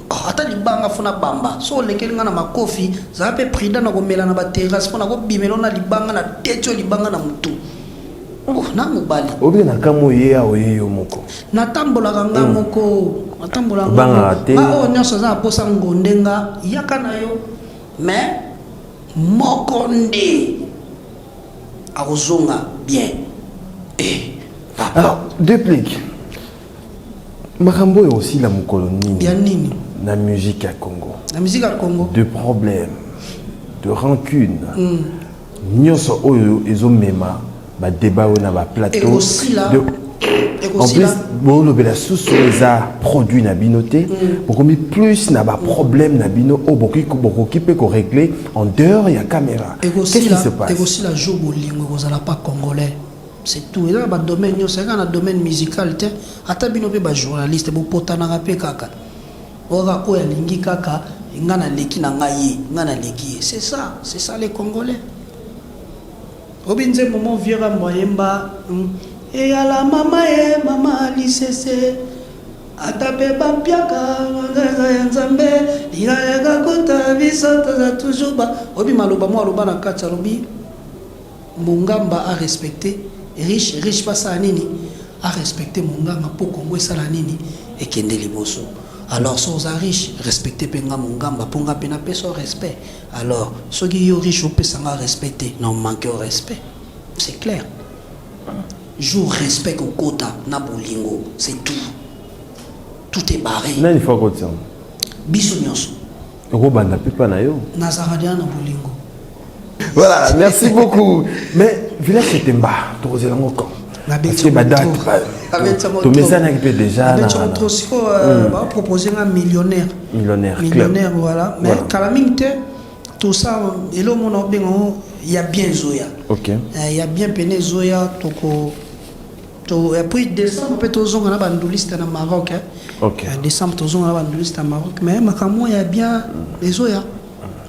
oh ata libanga funa bamba so lekeli nga na makofi za pe prida na ko mela na ba terrasse pona ko bimelo na libanga na techo libanga na mutu oh na mobali obi na kamo ye ya oyeyo moko na tambola kanga moko atambola banga te ba o nyonso za posa ngondenga yakana yo mais mokonde akozonga bien. Alors, déplique. Makambo est aussi la mukolonie. Bien nini. La musique à Congo. La musique à Congo. De problèmes, de rancune. Nyonso oyo ezomema ba débat na ba plateau. Et aussi là. En plus, bon le bela sous les a produit na binoté. Beaucoup plus na ba problème na bino au beaucoup qui peut régler en dehors il y a caméra. Qu'est-ce qui se passe? Et aussi la jobo lingo kozala pas congolais. C'est tout. Et là, le domaine, c'est un domaine musical. Ata bino pe ba journaliste, bo potana pe kaka. Ora ko ya lingi kaka, ngana leki na ngai, ngana leki. C'est ça les Congolais. Obinze moment viera moyemba, et à la mama lisese. Ata pe ba piaka, nganga nzambe, ila kota visata za toujours ba. Obi maloba mo aloba na katsa lobi. Mungamba a respecté riche pas ça nini a respecté munganga pour Congo ça la nini et kende liboso alors sans riche respecter penga mungamba ponga pena peso respect alors ceux qui yo riche on peut s'en respecter non manquer au respect c'est clair jour respect au quota na bolingo c'est tout est barré là il faut quoi ça biso nyonso robanda pepa na yo nazaradia na bolingo. Voilà, merci beaucoup. Mais village c'était bas, tu as encore. Parce que ma date, tu mets ça déjà. Tu vas proposer un millionnaire. Millionnaire, voilà. Mais calamité, tout ça, il y a bien Zoya. Ok. Il y a bien Péné Zoya, et puis décembre, peut-être on a un liste au Maroc. Ok. Décembre, on a un liste au Maroc. Mais il y a bien les Zoya.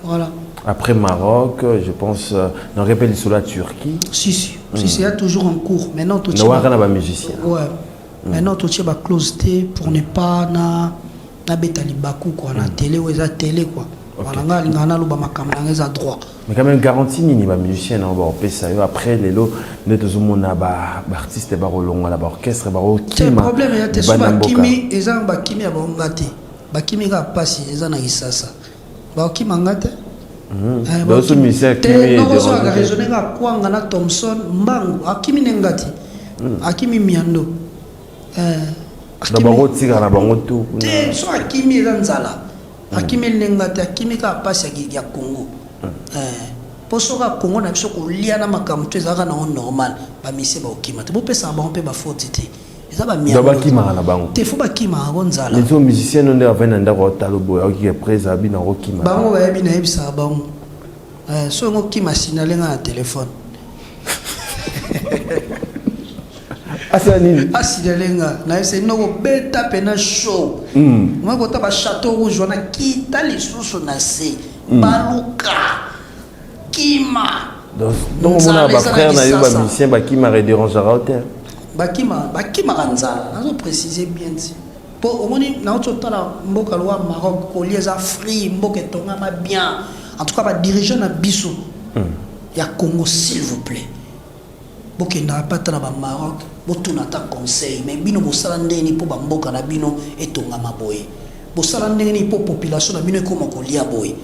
Voilà. Après Maroc, je pense, on rappelle sur la Turquie. Si, il y a toujours en cours. Maintenant, tout le monde est musicien. Ouais. Maintenant, tout le monde est closé pour ne pas na betali baku quoi, na télé ou la télé quoi. Voilà, ngana lo ba makamanga za droit. Mais quand même garantie ni ba musicien na ba pesa yo après les lots ne tout le monde ba artiste ba rolonga la ba orchestre ba okima. C'est problème il y a des soba kimi ezan ba kimi ba ngati. Ba kimi ga pasi ezan na isasa. Ba okima ngate. Dans ce musicien qui est raisonné à Kwanga Thompson, Mbangu, Akimi Nengati, Akimi Miando. D'abord, tu as tout. So Akimi Ranzala, Akimi Nengati, Akimi Kapasi à Congo. Pour ce Congo, on a besoin de liana makamtu ezaka na normal, ba mise ba okima. Te bo pesa ba on pe ba faute te. Ezaba mi. D'abord qui m'a na bango. Te faut ba kima Gonzala. Les musiciens on est avec nda ko talobo qui est présent bi na okima. Bango ba bi na ebisa bango. So ngo kima sinalenga na téléphone. Asani. Asinalenga na c'est no beta pena show. Moi ko ta ba château rouge na kita lisusu na se. Baluka. Kima. Donc on a ba frère na yo ba musicien ba kima redérangera hôtel. Bakima Ranzala, on préciser bien dit. Pour au moins na ototala mboka loi Maroc ko lieza free mboka tonga ma bien. En tout cas ba dirigeant na biso. Ya Congo s'il vous plaît. Boke na pas na ba Maroc, botuna ta conseil mais bino bo salande ni po ba mboka na bino etonga maboye. Bo salande ni po population na bino ko lia boye.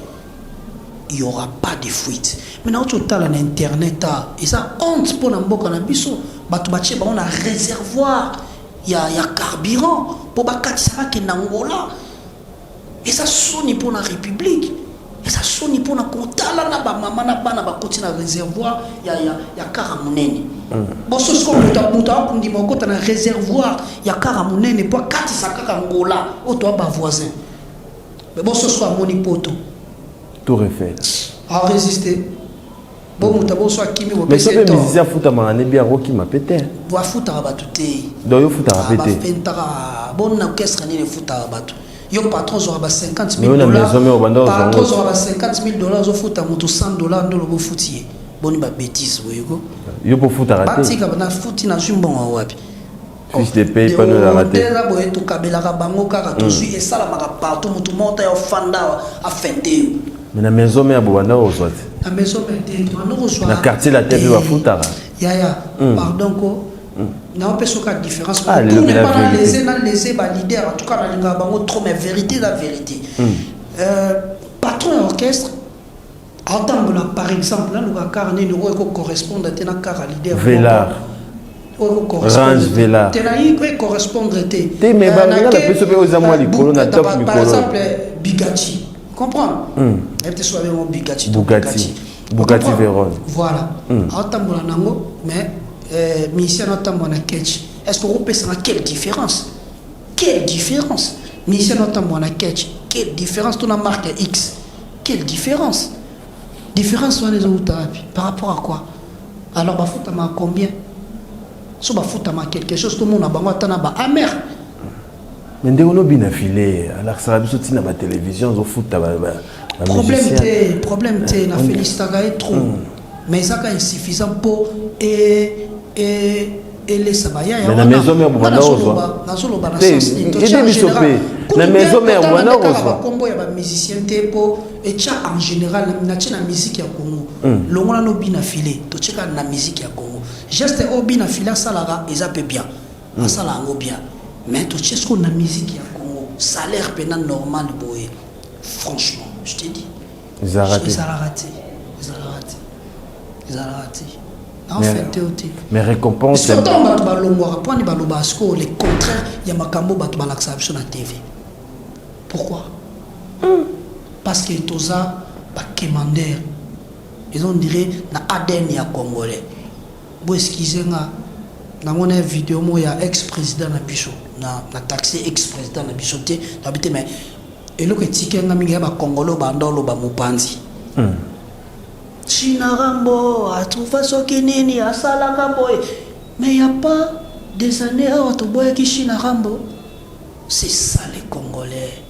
Il n'y aura pas de fuite. Maintenant, tu as l'internet, et ça honte pour l'amboka na biso. On a réservoir, il y a carburant pour bakatisa ke Angola. Et ça sonne pour la République. Et ça sonne pour la kontala na ba mama na bana ba kotina réservoir, il y a karamunene. Bon ce qu'on muta kundi moko ta na réservoir, il y a karamunene pour katisa ka Angola, o to ba voisin. Mais bon ce soit monipoto. Tout refait. À résister. Bon, mutabo soit kimi wo mais ça fait musicien futa mangane bien roki m'a pété. Wa futa batute. Donc yo futa pété. Ba fentara bon orchestre ni le futa batu. Yo patron zo ba 50 000 $. Patron zo ba 50 000 zo futa mutu $100 ndo lo futier. Boni ba bêtise wo yoko. Yo pour futa raté. Batika na futi na jumbo wapi. Fiche de paye pas nous la raté. Déjà boye to kabela ka bango kaka to suis et ça la maka partout mutu monta yo fanda a fente. Mais la maison mère bobanda o soit. La maison mère na quartier la tête va futa. Ya pardon ko. Na on peut soka différence. Ah le les leader en tout cas na linga bango trop mais vérité la vérité. Patron orchestre entendre par exemple là le carnet le correspond à tena car leader. Velar. Range Velar. Tenaï peut correspondre té. Mais ba la peut se aux amours likolo na top mikolo. Par exemple Bugatti. Comprends? Elle te soit vraiment Bugatti Veyron. Voilà. Autant nango, mais mission autant mon catch. Est-ce qu'on peut savoir quelle différence? Quelle différence? Mission autant mon catch. Quelle différence? Tu as marque X. Quelle différence? Différence sur les autres par rapport à quoi? Alors bah fout à combien? So bah fout à quelque chose tout le monde a bango tana ba amer. Mais dès qu'on a bien affilé, alors ça va bien sortir dans la télévision, on fout ta problème t'es, la félicitaga est trop, mais ça est insuffisant pour et les sabaya. Mais la maison mère bon alors la maison mère bon alors combo ya ba musicien te po et cha en général na tina musique ya Congo. Longola no bien affilé, to cheka na musique ya Congo. Juste au bien affilé ça là, ils appellent bien. Ça là ngo bien. Mais tout ce qu'on a musique à Congo, salaire pénal normal boy. Franchement, je te dis. Ils ont raté. En fait, mais récompense. C'est autant battre balongwa, point de balobasco, les contraires, il y a makambo battre balaxab sur la TV. Pourquoi? Parce que tout ça, bah commander. Ils ont dirait na ADN ya congolais. Bon excusez-moi. Dans mon vidéo, il y a ex-président na biso, na taxé ex-président na biso te, d'habiter mais et le que ticket na mingi ba congolo ba ndolo ba mupanzi. China Rambo, a trouvé ce qui nini a sala Rambo, mais il y a pas des années à autre boy qui China Rambo. C'est ça les Congolais.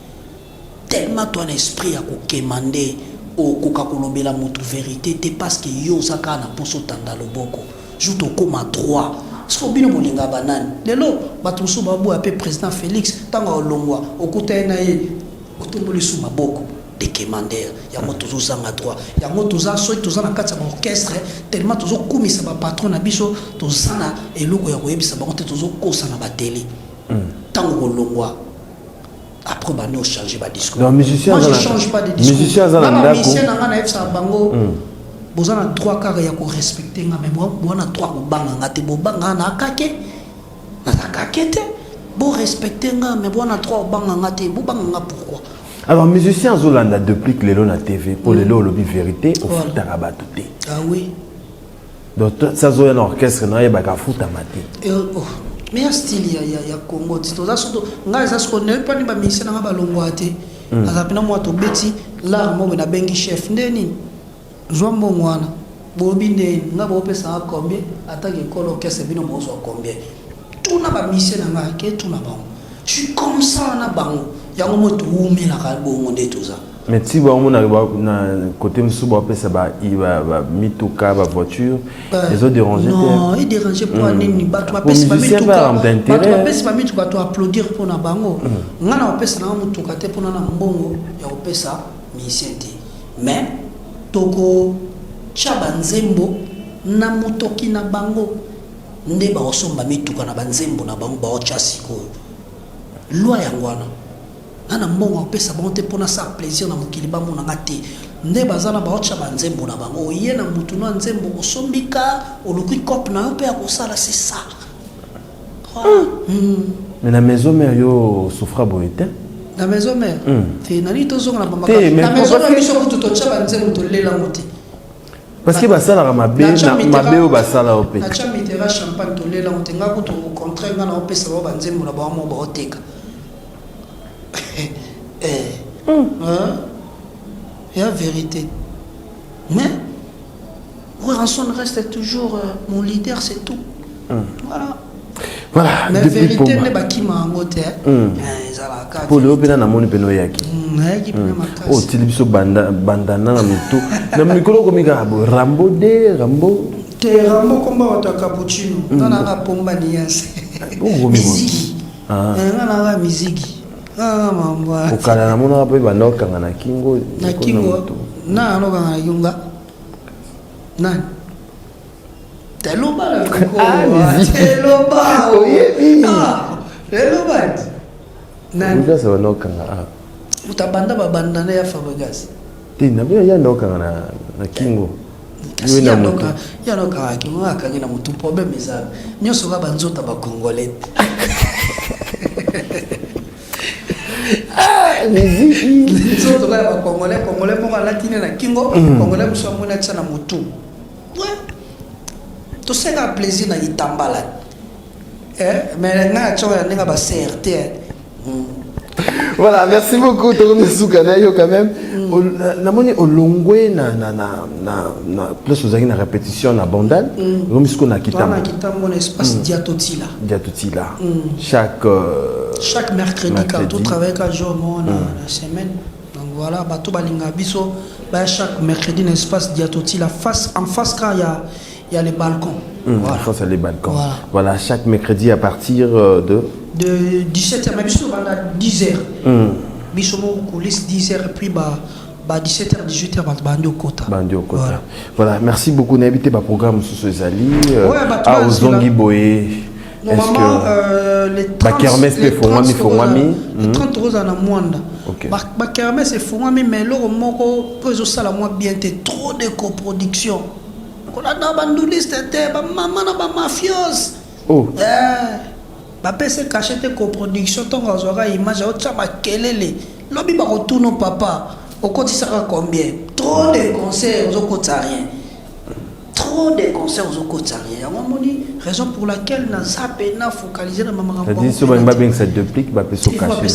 Tellement ton esprit a commandé au Coca-Cola mutu vérité, te parce que yo saka na poso tanda loboko. Joue ton comme droit. Ce qu'on bino molinga banane. Lelo batusu babu appelé président Félix tanga olongwa okuta na ye otomboli sous maboko de commander ya moto zanga droit ya moto za so to zana kati ya orchestre tellement tozo kumisa ba patron na biso to zana eloko ya koyebisa ba konte tozo kosa na ba télé tango olongwa après après bah nous changer ba discours. Donc musicien moi je change pas de discours. Musicien za na ndako. musicien na na FSA bango. Bozana droit car ya ko respecter nga mais moi na droit ko banga ngate bo banga na kake. Na kakete. Bo respecter nga mais bon na droit banga ngate bo banga nga pourquoi? Alors musicien Zolanda depuis que lelo na TV pour lelo lobby vérité au foot arabaté. Ah oui. Donc ça zoya na orchestre na ye baka foot amaté. Mais un style il y a Congo tout ça surtout nga ça ce qu'on ne pas ni ba musicien na ba longwate. Azapina moi to beti là mo na bengi chef ndeni. Joa mbongwana. Bobi ndeni nga bo pesa combien attaque école orchestre bino mo so combien. Tout na ba musicien na nga ke tout na ba. Je suis comme ça na bango. Yango moto umi la ka bongo de tout ça. Mais si vous avez côté Moussouba, ça va mituka, va voiture, les autres dérangés. Non, ils dérangeaient pour aller ni battre ma peste, pas mituka. Battre ma peste, pas mituka, tu applaudir pour na bango. Ngana opesa na mutuka te pour na mbongo, ya opesa misenti. Mais toko chabanzembo na mutoki na bango. Nde ba osomba mituka na banzembo na bango ba ocha siko. Loi yangwana. Nana mbongo opesa bonte pona sa plaisir na mokili ba mona ngate nde bazana ba ocha banzembo na bango ye na mutu na nzembo osombika oluki cop na yo pe akosala c'est ça. Mais la maison mère yo souffra boete. La maison mère te nani tozonga na bamba. La maison mère biso kutu to cha banzembo to lela ngote. Parce que basala na mabe o basala opé. Na cha mitera champagne to lela ngote ngako to au contraire ngana opesa ba banzembo na ba mo ba oteka. Il y a vérité. Mais Ranson reste toujours mon leader, c'est tout. Voilà. Voilà. Mais la vérité n'est pas qui m'a envoté. Pour le opéra, namoni peno yaki. Oh, tilibiso bandana na mutu. Na mikolo komika Rambo de Rambo. Te Rambo komba wata cappuccino. Nana nga pomba nias. Miziki. Nana miziki. Ah mambo. Ukala na mona pe banoka na kingo. Na kingo. Na anoka na yunga. Nani? Teloba la kingo. Teloba. Oyebi. Ah. Teloba. Nani? Uja sa banoka na. Utabanda babanda na ya Fabregas. Tina bia ya noka na kingo. Kasi ya noka kingo akangina mutu problème eza. Nyoso ba banzota ba congolais. Musique. Surtout là, Congolais pour la latine na kingo, Congolais muso mona tsana mutu. Ouais. Tout ça a plaisir na itambala. Mais na tchoya nenga ba CRT. Voilà, merci beaucoup Tourne Soukanayo quand même. Na moni olongwe na plus aux na répétition na bandane. Romisco na kitamo. Na kitamo espace Diatotila. Diatotila. Chaque mercredi quand tout travaille quand jour la semaine. Donc voilà, bato balinga biso ba chaque mercredi dans espace Diatotila en face quand il y a les balcons. Voilà. En face les balcons. Voilà, chaque mercredi à partir de 17h, mais biso à 10h. Biso mo coulisses 10h et puis 17h 18h bandi kota. Voilà, merci beaucoup n'habitez pas programme sous ce Zali à Ozongi Boé. Normalement les 30 euros à la moindre. Ba kermesse et fongami mais loro moko peso sala moi bien trop de coproduction. On a dans banduliste ba maman na ba mafios. Oh. Ba pese cachete coproduction tonga zora image au tchama kelele. Lobi ba retourne papa. Au côté ça combien? Trop de concerts au côté rien. Trop de concerts au côté rien. À un moment donné, raison pour laquelle na zappé na focaliser na maman. C'est-à-dire si on va bien que ça duplique ba peso caché.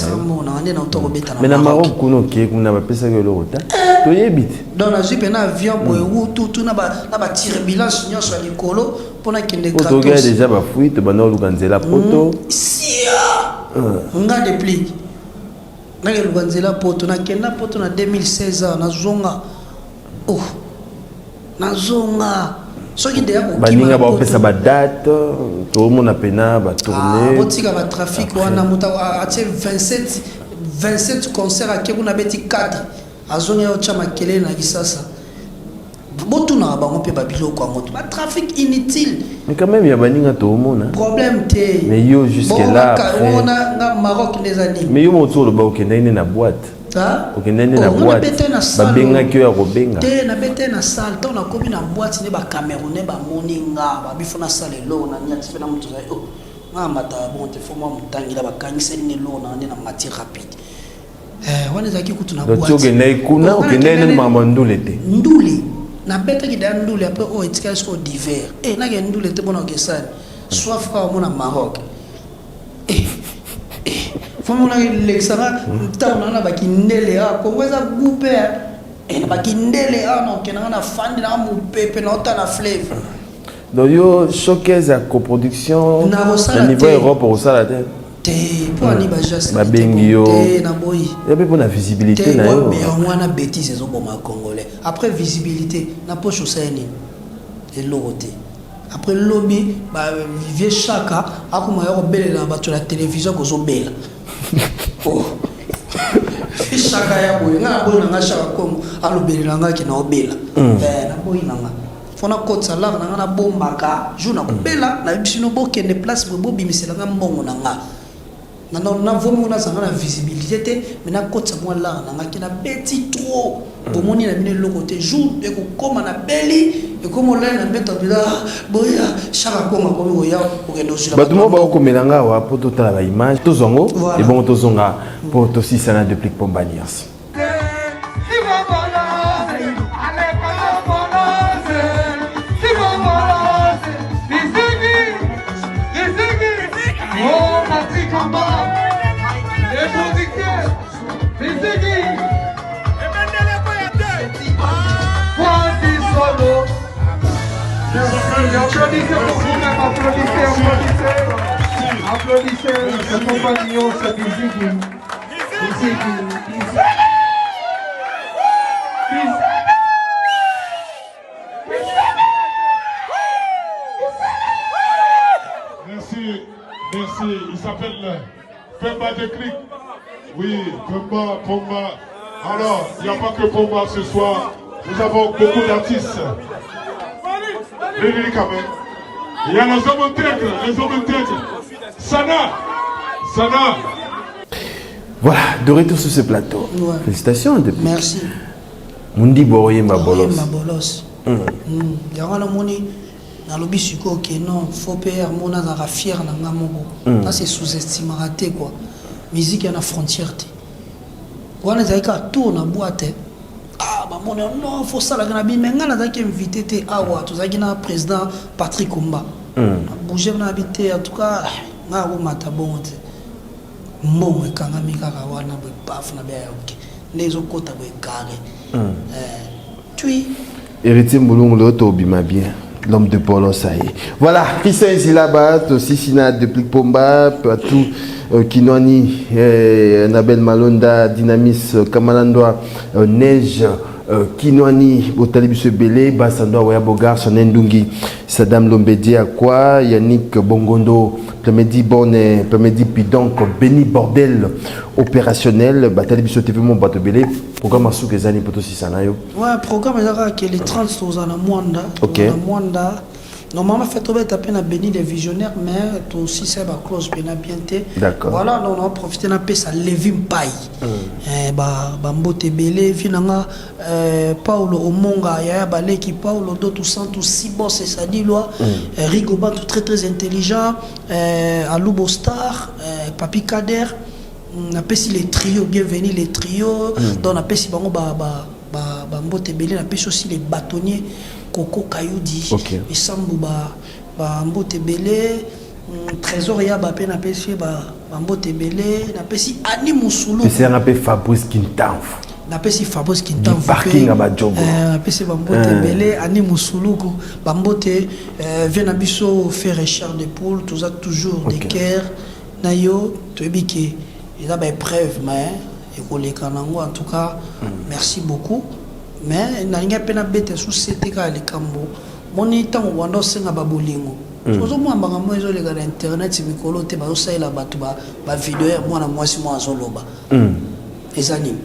Mais na Maroc kuno qui kuna ba pesa que l'euro ta. To yebit. Dans la jupe na avion pour tout na ba turbulence nyonso ya likolo pona kende gratos. Oto ga déjà ba fuite ba no lukanzela poto. Sia. Nga déplique. Na ke lukanzela poto na kenda poto na 2016 na zonga. Oh. Na zonga. Soki de yako baninga ba opesa ba date to mona pena ba tourner. Botika ba trafic wana muta a 27 concerts à Kebuna beti 4 azonga yo chama kelele na kisasa. botuna bango pe babilo kwa moto ba trafic inutile. Mais quand même il y a baninga to mona Problème te. Mais yo jusque là on a na Maroc les années. Mais yo moto le ba okenda ine na boîte. Ah, okenda ine na boîte. Ba benga ki ya robenga. Te na bete na salle, to na komi na boîte ne ba Camerounais ba moninga, ba bifona salle lo na nyati fe na mutu za oh. Nga mata bon te fo mo mutangi la ba kangisa ni lo na na matière rapide. Wana zaki kutu na boîte. Donc okenda ikuna okenda ine mama ndule te. Ndule. Na bête qui donne ndule après oh etika sko d'hiver na ke ndule te bona okesani soit frère mon Maroc faut mon l'exara ta on a ba kindele a ko za goupe na ba kindele a non ke na fandi na mu pepe na ota na fleuve donc yo showcase à coproduction na niveau Europe au sala te pour ani ba just ba bengio na boy et puis pour la visibilité na yo mais on a bêtise zo boma congolais après visibilité na poche au seni et l'autre après lobby ba vieux chaka akuma yo belela ba la télévision ko zo bela oh chaka ya boy nga boy nga chaka comme alobelela nga ki na obela na boy na nga fona kotsa la na bombaka jour na bela na bisino bokende place bo bimisela nga mbongo na nga na vomi on a ça la visibilité mais na kotsa moi là na ki na petit trop bomoni na bine lokote jour de ko koma na beli e comme là na beto bila boya chaka koma ko ya ko kendo sur ba tumo ba ko melanga wa poto ta la image to zongo et bon to zonga pour to si sana de plic pombanias Applaudissez ce compagnon, cette musique. Merci. Il s'appelle Pemba de Cric. Oui, Pemba. Alors, il n'y a pas que Pemba ce soir. Nous avons beaucoup d'artistes. Venez quand même. Il y a les hommes intègres. Sana. Voilà, de retour sur ce plateau. Ouais. Félicitations. Merci. Mundi Boroye Mabolos. Yara la moni na lobi siko que non, faut père mona na fier na ngamoko. Ça c'est sous-estimé raté quoi. Musique na frontière té. Wana zaika tourne na boîte. Ah bah mon non, faut ça la ganabi mais ngana zaki invité té awa, tu zaki na président Patrick Kumba. Bouger na habité en tout cas nga ko mata bon té. Mo kanga mikaka wana bo paf na be ok. Les autres côtés bo carré. Tu Héritier Moulong l'autre bima bien. L'homme de Polo, ça y est. Voilà, Christian Zilabat, aussi Sina de Plikpomba, Patou Kinwani, Nabel Malonda, Dynamis, Kamalandoa, Neige, Kinwani, Botalibus Belé, Bassandoa, Wayabogar, Sonendungi, Sadam Lombedi Akwa, Yannick Bongondo, Plamedi Bonne, Plamedi Pidonk, Béni Bordel, opérationnel, Batalibus TV Mon Bato Belé, programme Asou Kezani Potosi Sanayo. Ouais, programme qui est les 30 choses à la Mwanda. Ok. La Mwanda. Normalement, fait tomber taper na béni les visionnaires, mais tout aussi c'est ma close bien bienté. D'accord. Voilà, donc on a profité d'un peu ça Levim Pai. Mbote Belé, finalement, Paulo Omonga, Yaya Baleki, Paulo Dotu Santos, Sibo, c'est ça dit loi. Rigoba, tout très très intelligent. Aloubo Star, Papi Kader. On a payé les trios, bienvenue les trios. Donc on a payé Mbote Belé, on a payé aussi les bâtonniers. Coco Kayoudi, et Sambu Mbote Belé, Trésor Yaba pe na pesi Mbote Belé, na pesi Ani Musulu. C'est un peu Fabrice Kintanf. Na pesi Fabrice Kintanf. Parking à Badjogo. Na pesi Mbote Belé, Ani Musulu, Mbote vient na biso faire Richard de Poule, tout ça toujours des cœurs. Nayo, tu es biqué. Il a des preuves, mais en tout cas, merci beaucoup. Mais n'anga pena bête sous c'était ka le cambo moni tango wando senga babolingo sozo mo ambanga mo ezo le ga internet mikolo te ba osala batu ba vidéo moi na mwasi mo azoloba ezani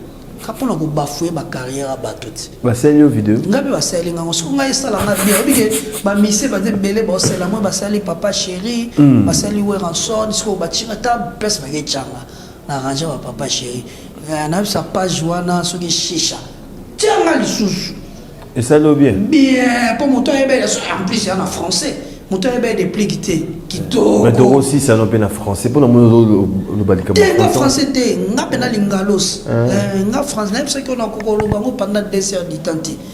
kapona ko bafouer ba carrière ba tout. Ba sali vidéo. Ngabe ba sali nga so nga esala nga bien obike ba mise ba de belé ba sala moi ba sali papa chéri ba sali we ranson so ba tinga ta pes ba changa na arranger ba papa chéri na sa page wana so ki shisha tianga lisusu et ça lo bien pour mon temps en plus il y en français mon temps des plis qui to mais donc aussi ça non pas en français pour le balika en français te nga pena lingalos nga français même ce qu'on a kokolo bango pendant 2 heures du temps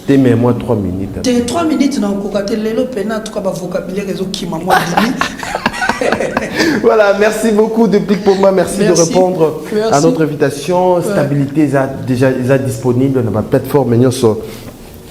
te mais moi 3 minutes te 3 minutes na kokate lelo pena tout ka vocabulaire rezo kima moi Voilà, merci beaucoup de Plic Pomba, merci de répondre à notre invitation. Stabilité déjà disponible dans ma plateforme.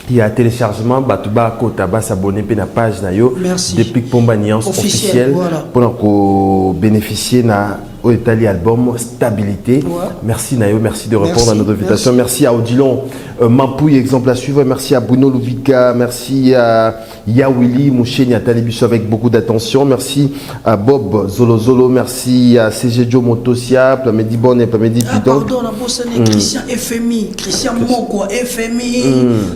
Il y a téléchargement, batuba kota ba s'abonner à la page nayo de Plic Pomba Nuance officielle pour bénéficier na au Italie album Stabilité. Merci Nayo, merci de répondre à notre invitation. Merci à Odilon Mampouille, exemple à suivre. Merci à Bruno Louvika, merci à Yawili Moucheni à Talibusso avec beaucoup d'attention. Merci à Bob Zolo, merci à CG Joe Motosia, Plamedi Bonne et Plamedi Pidon. Pardon, on a bossé Christian FMI, Christian Moko FMI.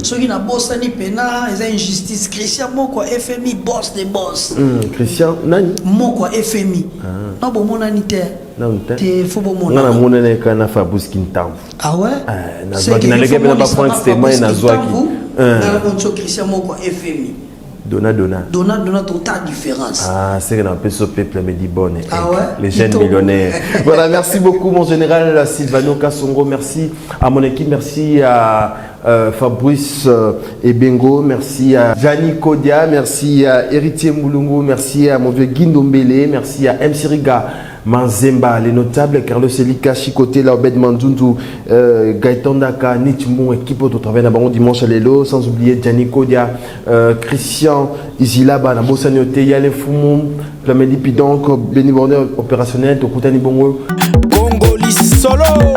Ceux qui n'ont bossé ni pena, ils ont injustice. Christian Moko FMI, boss des boss. Christian Nani Moko FMI. Non, bon, mon anité. Non, t'es faux bon mon. Non, na mon nene kana Fabrice Kintam. Ah ouais? Na zwa ki na lege na ba point témoin na zwa ki. Na konso Christian Moko FMI. Dona total différence. Ah, c'est un peu ce peuple me dit bonne. Ah ouais? Les jeunes millionnaires. Voilà, merci beaucoup mon général Sylvano Kassongo, merci à mon équipe, merci à Fabrice Ebengo, merci à Jani Kodia, merci à Héritier Moulungu, merci à mon vieux Guindombele, merci à M. Siriga Manzemba, les notables, Carlos Elika, Chikote, Laobed Mandundu, Gaëtan Daka, Nitmou, équipe au travail d'abord dimanche à l'élo, sans oublier Jani Kodia, Christian Isilaba, Nabosaniote, Yale Foumou, Plamedi Pidonk, Béni Border opérationnel, Tokutani Bongo. Congolais solo.